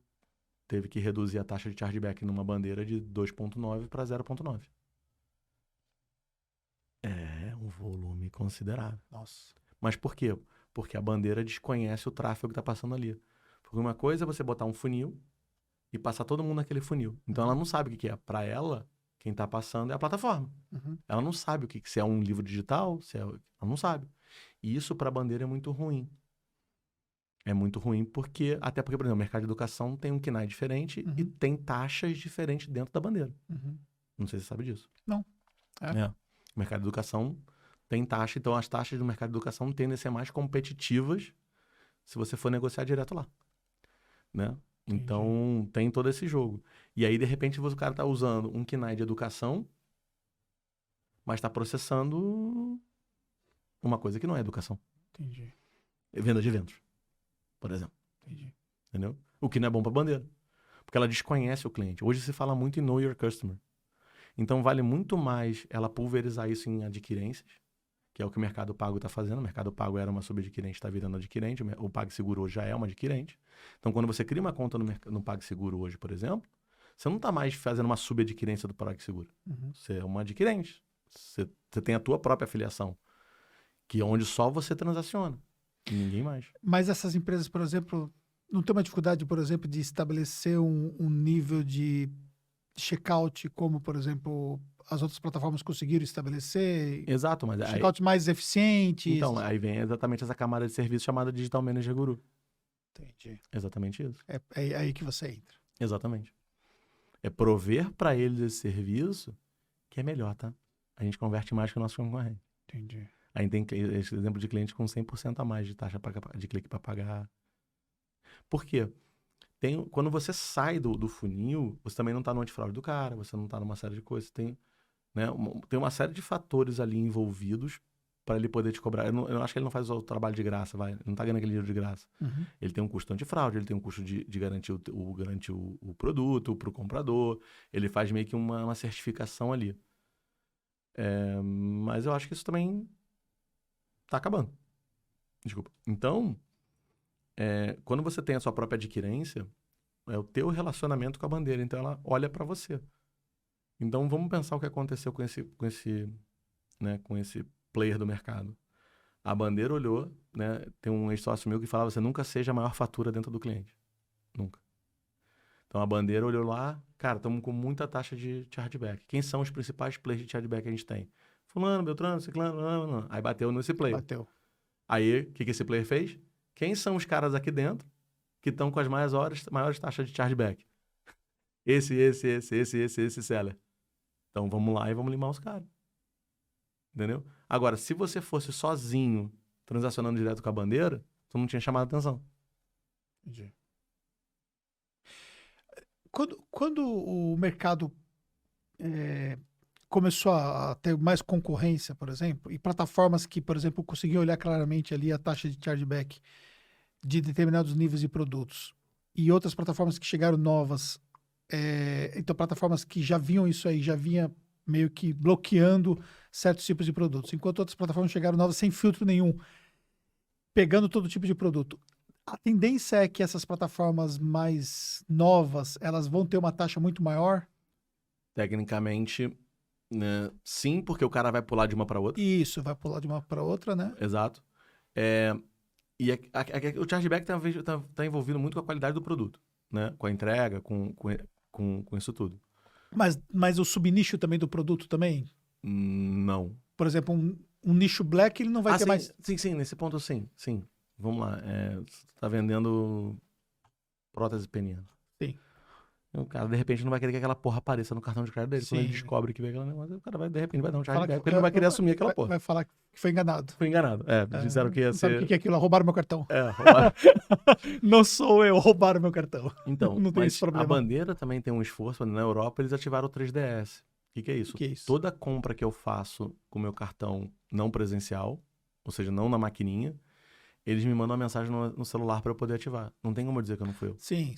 teve que reduzir a taxa de chargeback numa bandeira de 2,9 para 0,9. É um volume considerável. Nossa. Mas por quê? Porque a bandeira desconhece o tráfego que está passando ali. Porque uma coisa é você botar um funil e passar todo mundo naquele funil. Então, ela não sabe o que é. Para ela, quem está passando é a plataforma. Ela não sabe o que se é um livro digital, ela não sabe. E isso para a bandeira é muito ruim. É muito ruim até porque, por exemplo, o mercado de educação tem um KNAI diferente e tem taxas diferentes dentro da bandeira. Não sei se você sabe disso. Não. O mercado de educação tem taxa, então as taxas do mercado de educação tendem a ser mais competitivas se você for negociar direto lá, né? Então, tem todo esse jogo. E aí, de repente, o cara está usando um KNAI de educação, mas está processando uma coisa que não é educação. Entendi. Venda de eventos, por exemplo. Entendi. Entendeu? O que não é bom para a bandeira. Porque ela desconhece o cliente. Hoje se fala muito em Know Your Customer. Então, vale muito mais ela pulverizar isso em adquirências, que é o que o Mercado Pago está fazendo. O Mercado Pago era uma subadquirente, está virando adquirente. O PagSeguro hoje já é uma adquirente. Então, quando você cria uma conta no PagSeguro hoje, por exemplo, você não está mais fazendo uma subadquirência do PagSeguro. Você é uma adquirente. Você tem a tua própria afiliação, que é onde só você transaciona. E ninguém mais. Mas essas empresas, por exemplo, não tem uma dificuldade, por exemplo, de estabelecer um nível de checkout, como, por exemplo, as outras plataformas conseguiram estabelecer? Exato, mas Checkouts mais eficientes? Então, aí vem exatamente essa camada de serviço chamada Digital Manager Guru. Entendi. Exatamente isso. É aí que você entra. Exatamente. É prover para eles esse serviço que é melhor, tá? A gente converte mais que o nosso concorrente. Entendi. A gente tem esse exemplo de cliente com 100% a mais de taxa de clique para pagar. Por quê? Quando você sai do funil, você também não está no antifraude do cara, você não está numa série de coisas. Tem uma série de fatores ali envolvidos para ele poder te cobrar. Eu acho que ele não faz o trabalho de graça, ele não está ganhando aquele dinheiro de graça. Ele tem um custo antifraude, ele tem um custo de garantir o produto para o comprador, ele faz meio que uma certificação ali. Mas eu acho que isso também está acabando. Desculpa. Então, quando você tem a sua própria adquirência, é o teu relacionamento com a bandeira. Então, ela olha para você. Então, vamos pensar o que aconteceu com esse player do mercado. A bandeira olhou, né? Tem um ex-sócio meu que falava, você nunca seja a maior fatura dentro do cliente. Nunca. Então, a bandeira olhou lá, cara, estamos com muita taxa de chargeback. Quem são os principais players de chargeback que a gente tem? Fulano, Beltrano, Ciclano, não. Aí bateu nesse player. Bateu. Aí, o que esse player fez? Quem são os caras aqui dentro que estão com as maiores taxas de chargeback? Esse seller. Então, vamos lá e vamos limar os caras. Entendeu? Agora, se você fosse sozinho, transacionando direto com a bandeira, tu não tinha chamado a atenção. Entendi. Quando o mercado começou a ter mais concorrência, por exemplo, e plataformas que, por exemplo, conseguiam olhar claramente ali a taxa de chargeback de determinados níveis de produtos, e outras plataformas que chegaram novas, então plataformas que já viam isso aí, já vinha meio que bloqueando certos tipos de produtos, enquanto outras plataformas chegaram novas sem filtro nenhum, pegando todo tipo de produto. A tendência é que essas plataformas mais novas, elas vão ter uma taxa muito maior? Tecnicamente, né, sim, porque o cara vai pular de uma para outra. Isso, vai pular de uma para outra, né? Exato. E o chargeback tá envolvido muito com a qualidade do produto, né? Com a entrega, com isso tudo. Mas o subnicho também do produto também? Não. Por exemplo, um nicho black, ele não vai ter sim, mais... Sim, nesse ponto sim. Vamos lá. Você tá vendendo prótese peniana. Sim. O cara, de repente, não vai querer que aquela porra apareça no cartão de crédito dele. Sim. Quando ele descobre que vê aquela negócio, o cara vai, de repente, vai dar um chargeback, Fala porque ele não vai querer assumir aquela porra. Vai falar que foi enganado. Foi enganado. Disseram que ia Sabe ser... o que é aquilo? Roubaram meu cartão. Roubaram. Não sou eu, roubaram meu cartão. Então, não tem esse mas problema. a bandeira também tem um esforço. Na Europa, eles ativaram o 3DS. O que é isso? Que é isso? Toda compra que eu faço com o meu cartão não presencial, ou seja, não na maquininha, eles me mandam uma mensagem no celular para eu poder ativar. Não tem como eu dizer que eu não fui eu. Sim.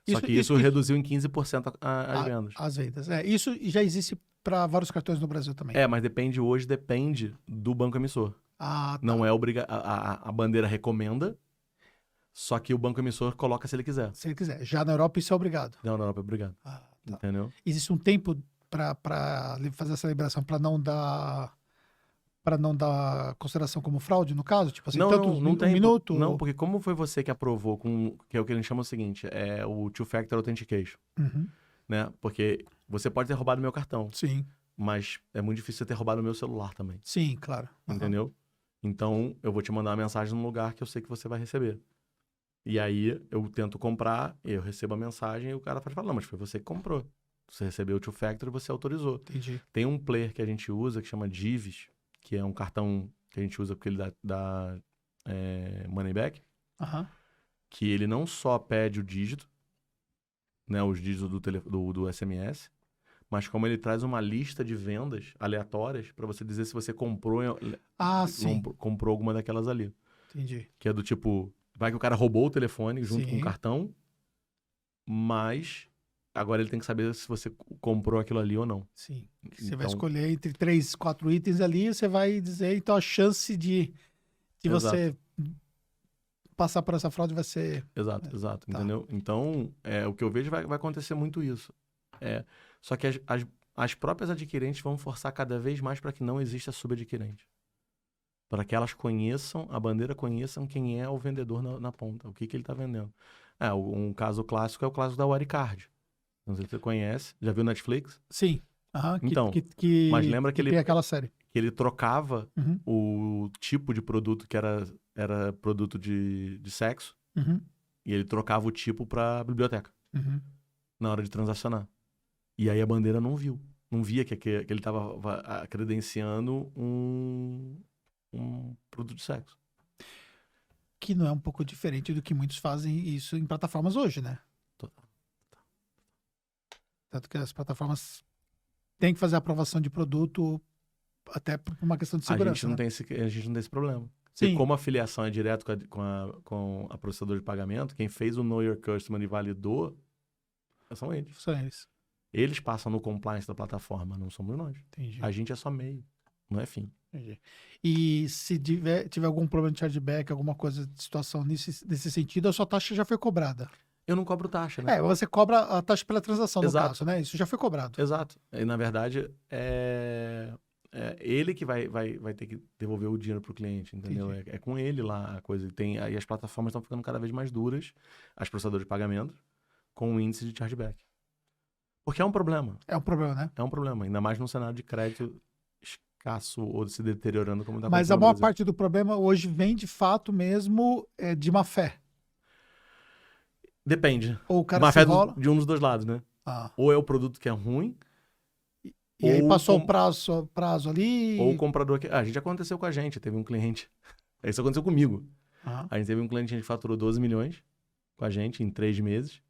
Só que isso reduziu em 15% as vendas. As vendas. Isso já existe para vários cartões no Brasil também. Mas depende do banco emissor. Tá. Não é obrigatório. A bandeira recomenda, só que o banco emissor coloca se ele quiser. Se ele quiser. Já na Europa isso é obrigado. Não, na Europa é obrigado. Tá. Entendeu? Existe um tempo para fazer essa liberação, para não dar para não dar consideração como fraude, no caso? Tipo assim, Não, tanto não um tem. minuto? Não, porque como foi você que aprovou, que é o que a gente chama o seguinte, é o Two-Factor Authentication, Uhum. né? Porque você pode ter roubado meu cartão, Sim, mas é muito difícil você ter roubado o meu celular também, sim, claro. Aham. entendeu? Então, eu vou te mandar uma mensagem num lugar que eu sei que você vai receber. E aí, eu tento comprar, eu recebo a mensagem e o cara fala, não, mas foi você que comprou. Você recebeu o Two-Factor e você autorizou. Entendi. Tem um player que a gente usa que chama Divis, que é um cartão que a gente usa porque ele dá money back, Aham. que ele não só pede o dígito, né, os dígitos do SMS, mas como ele traz uma lista de vendas aleatórias para você dizer se você Ah, sim. comprou alguma daquelas ali. Entendi. Que é do tipo, vai que o cara roubou o telefone junto com o Sim, cartão, mas agora ele tem que saber se você comprou aquilo ali ou não. sim. Você vai Então, escolher entre 3, 4 itens ali, você vai dizer, então a chance de exato. você passar por essa fraude vai ser. Exato, exato, Tá. entendeu? Então, o que eu vejo vai acontecer muito isso. Só que as próprias adquirentes vão forçar cada vez mais para que não exista subadquirente. Para que elas conheçam, a bandeira conheçam quem é o vendedor na ponta, o que ele está vendendo. Um caso clássico é o caso da Waricard. Não sei se você conhece, já viu Netflix? Sim. Aham. Então, mas lembra que Que tem aquela série. ele trocava Uhum. o tipo de produto que era produto de sexo, Uhum. e ele trocava o tipo para biblioteca Uhum. na hora de transacionar. E aí a bandeira não viu. Não via que ele estava credenciando um produto de sexo. Que não é um pouco diferente do que muitos fazem isso em plataformas hoje, né? Total. Tanto que as plataformas têm que fazer a aprovação de produto até por uma questão de A gente segurança, não né? tem a gente não tem esse problema. E Sim. como a filiação é direto com a processadora de pagamento, quem fez o Know Your Customer e validou são eles. São eles. Eles passam no compliance da plataforma, não somos nós. Entendi. A gente é só meio, não é fim. Entendi. E se tiver algum problema de chargeback, alguma coisa de situação nesse sentido, a sua taxa já foi cobrada. Eu não cobro taxa, né? Você cobra a taxa pela transação, no Exato. caso, né? Isso já foi cobrado. Exato. E, na verdade, é ele que vai ter que devolver o dinheiro pro cliente, entendeu? É com ele lá a coisa. Aí as plataformas estão ficando cada vez mais duras, as processadoras de pagamento, com o índice de chargeback. Porque é um problema. É um problema, né? É um problema. Ainda mais num cenário de crédito escasso ou se deteriorando como está Mas acontecendo a no maior Brasil. parte do problema hoje vem de fato mesmo de má fé. Depende. Ou o cara Má se fé enrola. de um dos dois lados, né? Ah. Ou é o produto que é ruim, E aí ou passou o prazo ou o ali. comprador que... a gente aconteceu com a gente. Teve um cliente... Isso aconteceu comigo. Ah. A gente teve um cliente que faturou 12 milhões com a gente em 3 meses.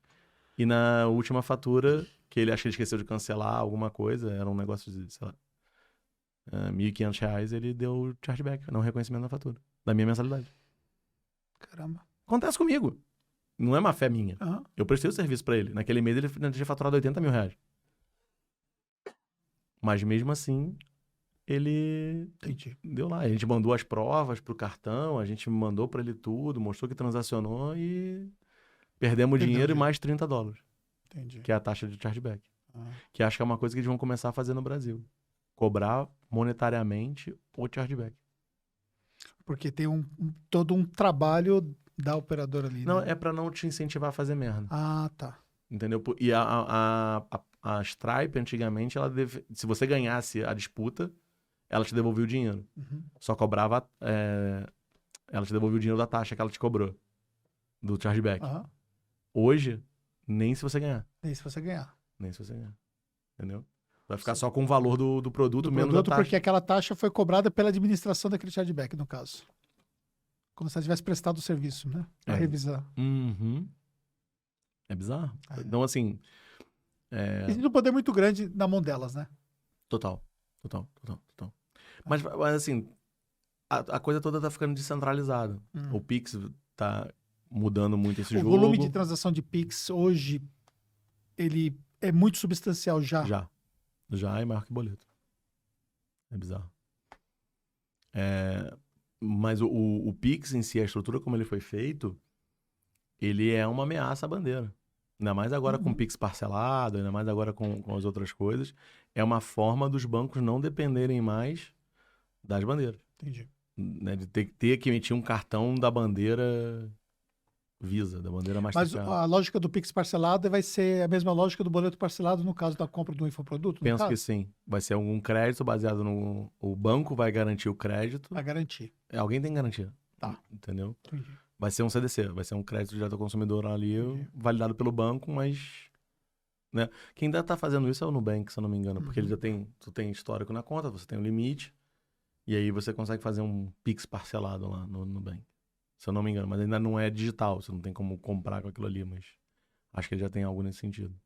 E na última fatura, que ele acho que ele esqueceu de cancelar alguma coisa, era um negócio de, sei lá, R$ 1.500, ele deu chargeback, não reconhecimento da fatura, da minha mensalidade. Caramba. Acontece comigo. Não é má fé minha. Ah. Eu prestei o serviço pra ele. Naquele mês ele tinha faturado 80 mil reais. Mas mesmo assim, ele Entendi. deu lá. A gente mandou as provas pro cartão, a gente mandou pra ele tudo, mostrou que transacionou e perdemos dinheiro e mais $30. Entendi. Que é a taxa de chargeback. Ah. Que acho que é uma coisa que eles vão começar a fazer no Brasil. Cobrar monetariamente o chargeback. Porque tem todo um trabalho da operadora ali, Não, né? é pra não te incentivar a fazer merda. Ah, tá. Entendeu? E a Stripe, antigamente, se você ganhasse a disputa, ela te devolvia o dinheiro. Uhum. Só cobrava... ela te devolvia o dinheiro da taxa que ela te cobrou. Do chargeback. Aham. Hoje, nem se você ganhar. Nem se você ganhar. Nem se você ganhar. Entendeu? Vai ficar só com o valor do produto, Do menos produto, a taxa. porque aquela taxa foi cobrada pela administração daquele chargeback, no caso. Como se você tivesse prestado o serviço, né? Pra revisar. Uhum. É bizarro. É. Então, assim... Existe um poder muito grande na mão delas, né? Total. Mas assim, a coisa toda tá ficando descentralizada. O Pix tá mudando muito esse jogo. O volume de transação de Pix hoje, ele é muito substancial já. Já é maior que boleto. É bizarro. Mas o Pix em si, a estrutura como ele foi feito, ele é uma ameaça à bandeira. Ainda mais agora com o Pix parcelado, ainda mais agora com as outras coisas. É uma forma dos bancos não dependerem mais das bandeiras. Entendi. Né? De ter que emitir um cartão da bandeira Visa, da bandeira Mas Mastercard. a lógica do Pix parcelado vai ser a mesma lógica do boleto parcelado no caso da compra do infoproduto, no Penso caso? que sim. Vai ser algum crédito baseado no... O banco vai garantir o crédito. Vai garantir. Alguém tem que garantir. Tá. Entendeu? Entendi. Vai ser um CDC, vai ser um crédito direto ao consumidor ali, Entendi. validado pelo banco, mas... Né? Quem ainda tá fazendo isso é o Nubank, se eu não me engano, porque ele já tem... Tu tem histórico na conta, você tem um limite, e aí você consegue fazer um Pix parcelado lá no Nubank. Se eu não me engano, mas ainda não é digital, você não tem como comprar com aquilo ali, mas acho que ele já tem algo nesse sentido.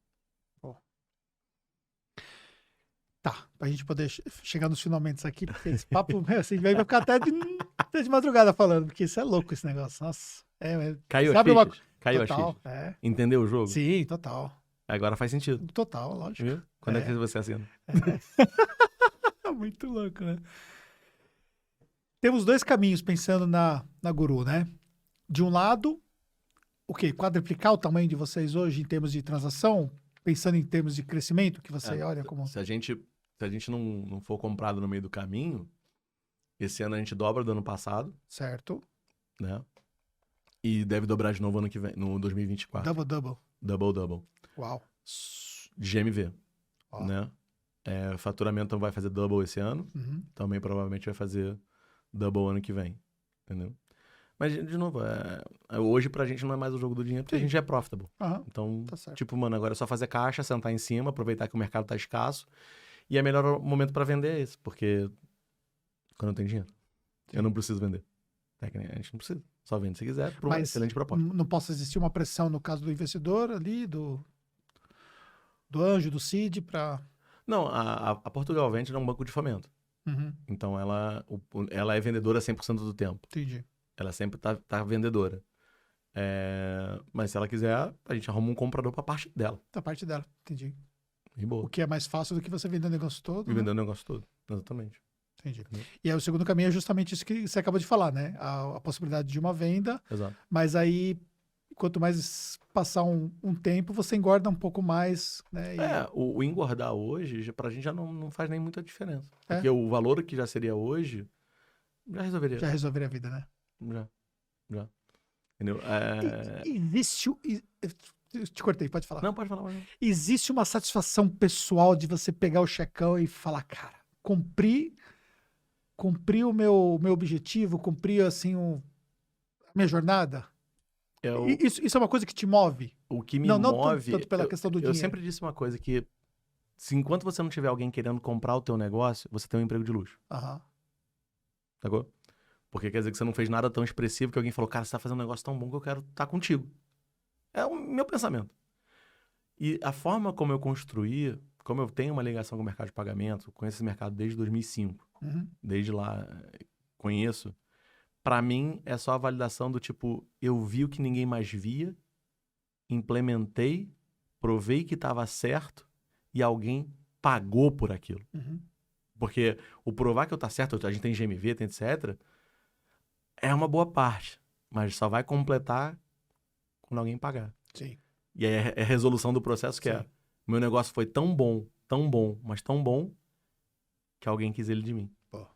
Tá, pra gente poder chegar nos finalmente aqui, porque esse papo, assim, vai ficar até de madrugada falando, porque isso é louco, esse negócio, nossa. Caiu sabe as fichas? Caiu total, as fichas? Entendeu o jogo? Sim, total. Agora faz sentido. Total, lógico. Viu? Quando é que você assina? Muito louco, né? Temos dois caminhos pensando na Guru, né? De um lado, o quê? Quadruplicar o tamanho de vocês hoje em termos de transação, pensando em termos de crescimento, que você olha como... Se a gente não for comprado no meio do caminho, esse ano a gente dobra do ano passado, Certo. né? E deve dobrar de novo ano que vem, no 2024. Double. Double. Uau. De GMV, Ó. né? Faturamento vai fazer double esse ano, Uhum. também provavelmente vai fazer double ano que vem, entendeu? Mas, de novo, hoje pra gente não é mais o jogo do dinheiro, porque a gente é profitable. Aham. Então, Tá certo. tipo, mano, agora é só fazer caixa, sentar em cima, aproveitar que o mercado tá escasso. E o melhor momento pra vender é esse, porque quando eu tenho dinheiro, eu não preciso vender. A gente não precisa. Só vende se quiser, por uma excelente proposta. Não possa existir uma pressão no caso do investidor ali, do anjo, do CID, para... Não, a Portugal Venture é um banco de fomento. Uhum. Então, ela é vendedora 100% do tempo. Entendi. Ela sempre tá vendedora. Mas se ela quiser, a gente arruma um comprador pra parte dela. Da parte dela, entendi. E boa. O que é mais fácil do que você vender o negócio todo. E vender o negócio todo. Exatamente. Entendi. E aí o segundo caminho é justamente isso que você acabou de falar, né? A possibilidade de uma venda, Exato. mas aí, quanto mais passar um tempo, você engorda um pouco mais, né? O engordar hoje, pra gente já não faz nem muita diferença. Porque o valor que já seria hoje, já resolveria. Já resolveria a vida, né? Já. Entendeu? Existe... Eu te cortei, pode falar. Não, pode falar. Existe uma satisfação pessoal de você pegar o checão e falar, cara, cumpri o meu objetivo, cumpri, assim, a minha jornada? Isso é uma coisa que te move? O que me move... Não tanto pela questão do dinheiro. Eu sempre disse uma coisa, que enquanto você não tiver alguém querendo comprar o teu negócio, você tem um emprego de luxo. Aham. Sacou? Porque quer dizer que você não fez nada tão expressivo que alguém falou, cara, você tá fazendo um negócio tão bom que eu quero estar contigo. É o meu pensamento. E a forma como eu construí, como eu tenho uma ligação com o mercado de pagamento, conheço esse mercado desde 2005, desde lá conheço, pra mim é só a validação do tipo, eu vi o que ninguém mais via, implementei, provei que estava certo e alguém pagou por aquilo. Porque o provar que eu tá certo, a gente tem GMV, tem etc., é uma boa parte, mas só vai completar quando alguém pagar. Sim. E aí é a resolução do processo que meu negócio foi tão bom, mas tão bom, que alguém quis ele de mim. Pô.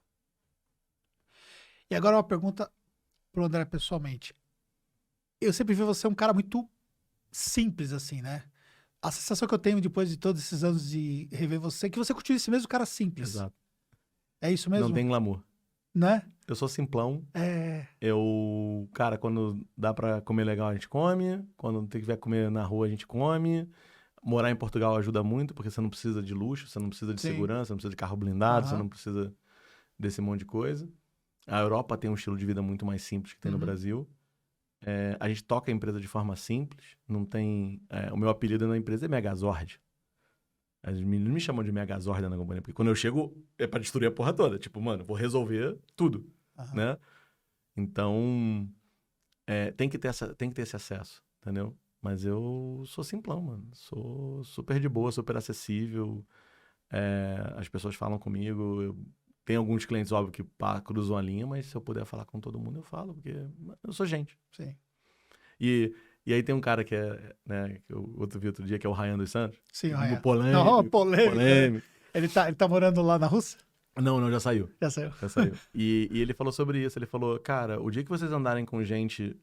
E agora uma pergunta pro André pessoalmente. Eu sempre vi você um cara muito simples, assim, né? A sensação que eu tenho depois de todos esses anos de rever você é que você continua esse mesmo cara simples. Exato. É isso mesmo? Não tem glamour. Né? Eu sou simplão. Cara, quando dá pra comer legal, a gente come. Quando tem que comer na rua, a gente come. Morar em Portugal ajuda muito, porque você não precisa de luxo, você não precisa de segurança, você não precisa de carro blindado, você não precisa desse monte de coisa. A Europa tem um estilo de vida muito mais simples que tem no Brasil. A gente toca a empresa de forma simples. Não tem... o meu apelido na empresa é Megazord. As meninas me chamam de Megazord na companhia, porque quando eu chego é pra destruir a porra toda. Tipo, mano, vou resolver tudo, né? Então, tem que ter esse acesso, entendeu? Mas eu sou simplão, mano. Sou super de boa, super acessível. As pessoas falam comigo. Tem alguns clientes, óbvio, que cruzam a linha, mas se eu puder falar com todo mundo, eu falo, porque eu sou gente. Sim. E aí tem um cara que né, que eu vi outro dia, que é o Ryan dos Santos. Sim, o Ryan. Polêmico. Polêmico. Ele tá morando lá na Rússia? Não, já saiu. Já saiu. Já saiu. E ele falou sobre isso. Ele falou, cara, o dia que vocês andarem com gente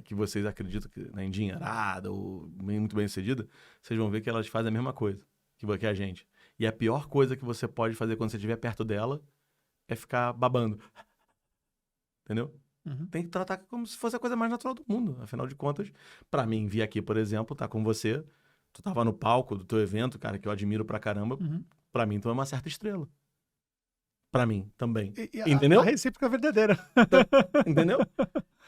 que vocês acreditam que é endinheirada ou muito bem sucedida, vocês vão ver que elas fazem a mesma coisa que a gente. E a pior coisa que você pode fazer quando você estiver perto dela é ficar babando. Entendeu? Uhum. Tem que tratar como se fosse a coisa mais natural do mundo. Afinal de contas, pra mim, vir aqui, por exemplo, tá com você, tu tava no palco do teu evento, cara, que eu admiro pra caramba, pra mim tu é uma certa estrela. Pra mim, também. Entendeu? A recíproca verdadeira. Entendeu?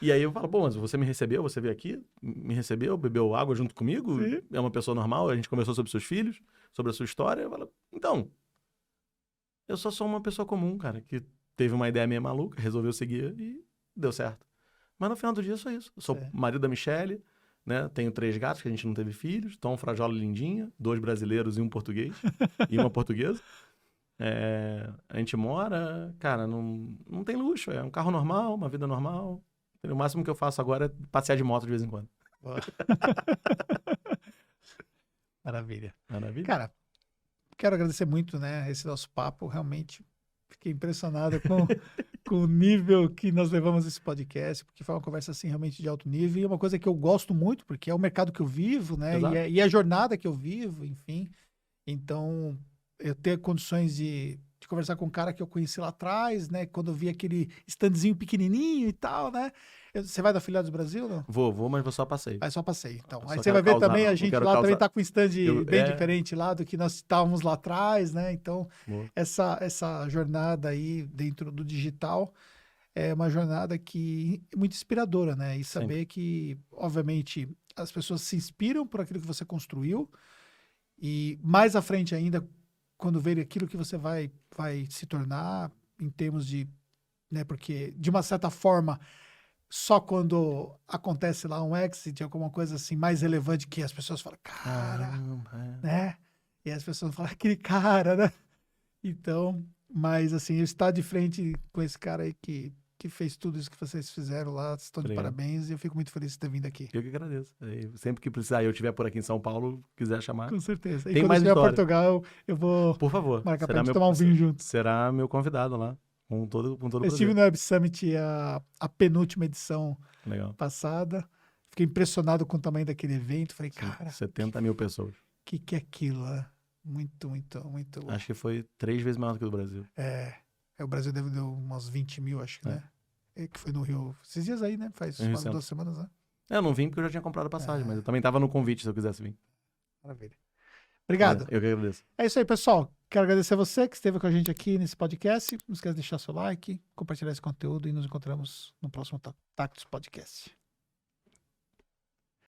E aí eu falo, bom, mas você me recebeu, você veio aqui, me recebeu, bebeu água junto comigo, Sim. é uma pessoa normal, a gente conversou sobre seus filhos, sobre a sua história, eu falo, então, eu só sou uma pessoa comum, cara, que teve uma ideia meio maluca, resolveu seguir e deu certo. Mas no final do dia eu sou isso. Eu sou marido da Michele, né? Tenho 3 gatos, que a gente não teve filhos, Tom, Frajola e Lindinha, 2 brasileiros e um português, e uma portuguesa. A gente mora, cara, não tem luxo, é um carro normal, uma vida normal. O máximo que eu faço agora é passear de moto de vez em quando. Maravilha. Maravilha. Cara, quero agradecer muito, né, esse nosso papo. Realmente fiquei impressionado com o nível que nós levamos esse podcast, porque foi uma conversa assim realmente de alto nível e é uma coisa que eu gosto muito, porque é o mercado que eu vivo, né, e a jornada que eu vivo, enfim. Então, eu ter condições de conversar com um cara que eu conheci lá atrás, né? Quando eu vi aquele standzinho pequenininho e tal, né? Você vai da Filial do Brasil, não? Vou, mas vou só passeio. Aí só passei, então. Eu Aí só você quero vai ver causar, também, a não gente quero lá também causar. tá com um stand bem É. diferente lá do que nós estávamos lá atrás, né? Então, Boa. essa jornada aí dentro do digital é uma jornada que é muito inspiradora, né? E saber Sempre. que, obviamente, as pessoas se inspiram por aquilo que você construiu e mais à frente ainda, quando ver aquilo que você vai se tornar em termos de, né, porque de uma certa forma, só quando acontece lá um exit, alguma coisa assim mais relevante que as pessoas falam, cara, né? E as pessoas falam, aquele cara, né? Então, mas assim, eu estar de frente com esse cara aí que fez tudo isso que vocês fizeram lá, estão de Obrigado. parabéns e eu fico muito feliz de ter vindo aqui. Eu que agradeço. Sempre que precisar, eu estiver por aqui em São Paulo, quiser chamar. Com certeza. E Tem quando mais eu estiver em história. Portugal, eu vou Por favor. marcar pra gente tomar um vinho juntos. Será meu convidado lá. Com todo Eu prazer. estive no Web Summit a penúltima edição Legal. passada. Fiquei impressionado com o tamanho daquele evento. Falei, cara, 70 mil pessoas. que é aquilo? Né? Muito, muito, muito. Acho que foi 3 vezes maior do que o do Brasil. O Brasil deve dar umas 20 mil, acho que, né? Que foi no Rio. Esses dias aí, né? Faz umas 2 semanas, né? Eu não vim porque eu já tinha comprado a passagem, mas eu também tava no convite se eu quisesse vir. Maravilha. Obrigado. Eu que agradeço. É isso aí, pessoal. Quero agradecer a você que esteve com a gente aqui nesse podcast. Não esqueça de deixar seu like, compartilhar esse conteúdo e nos encontramos no próximo Tactus Podcast.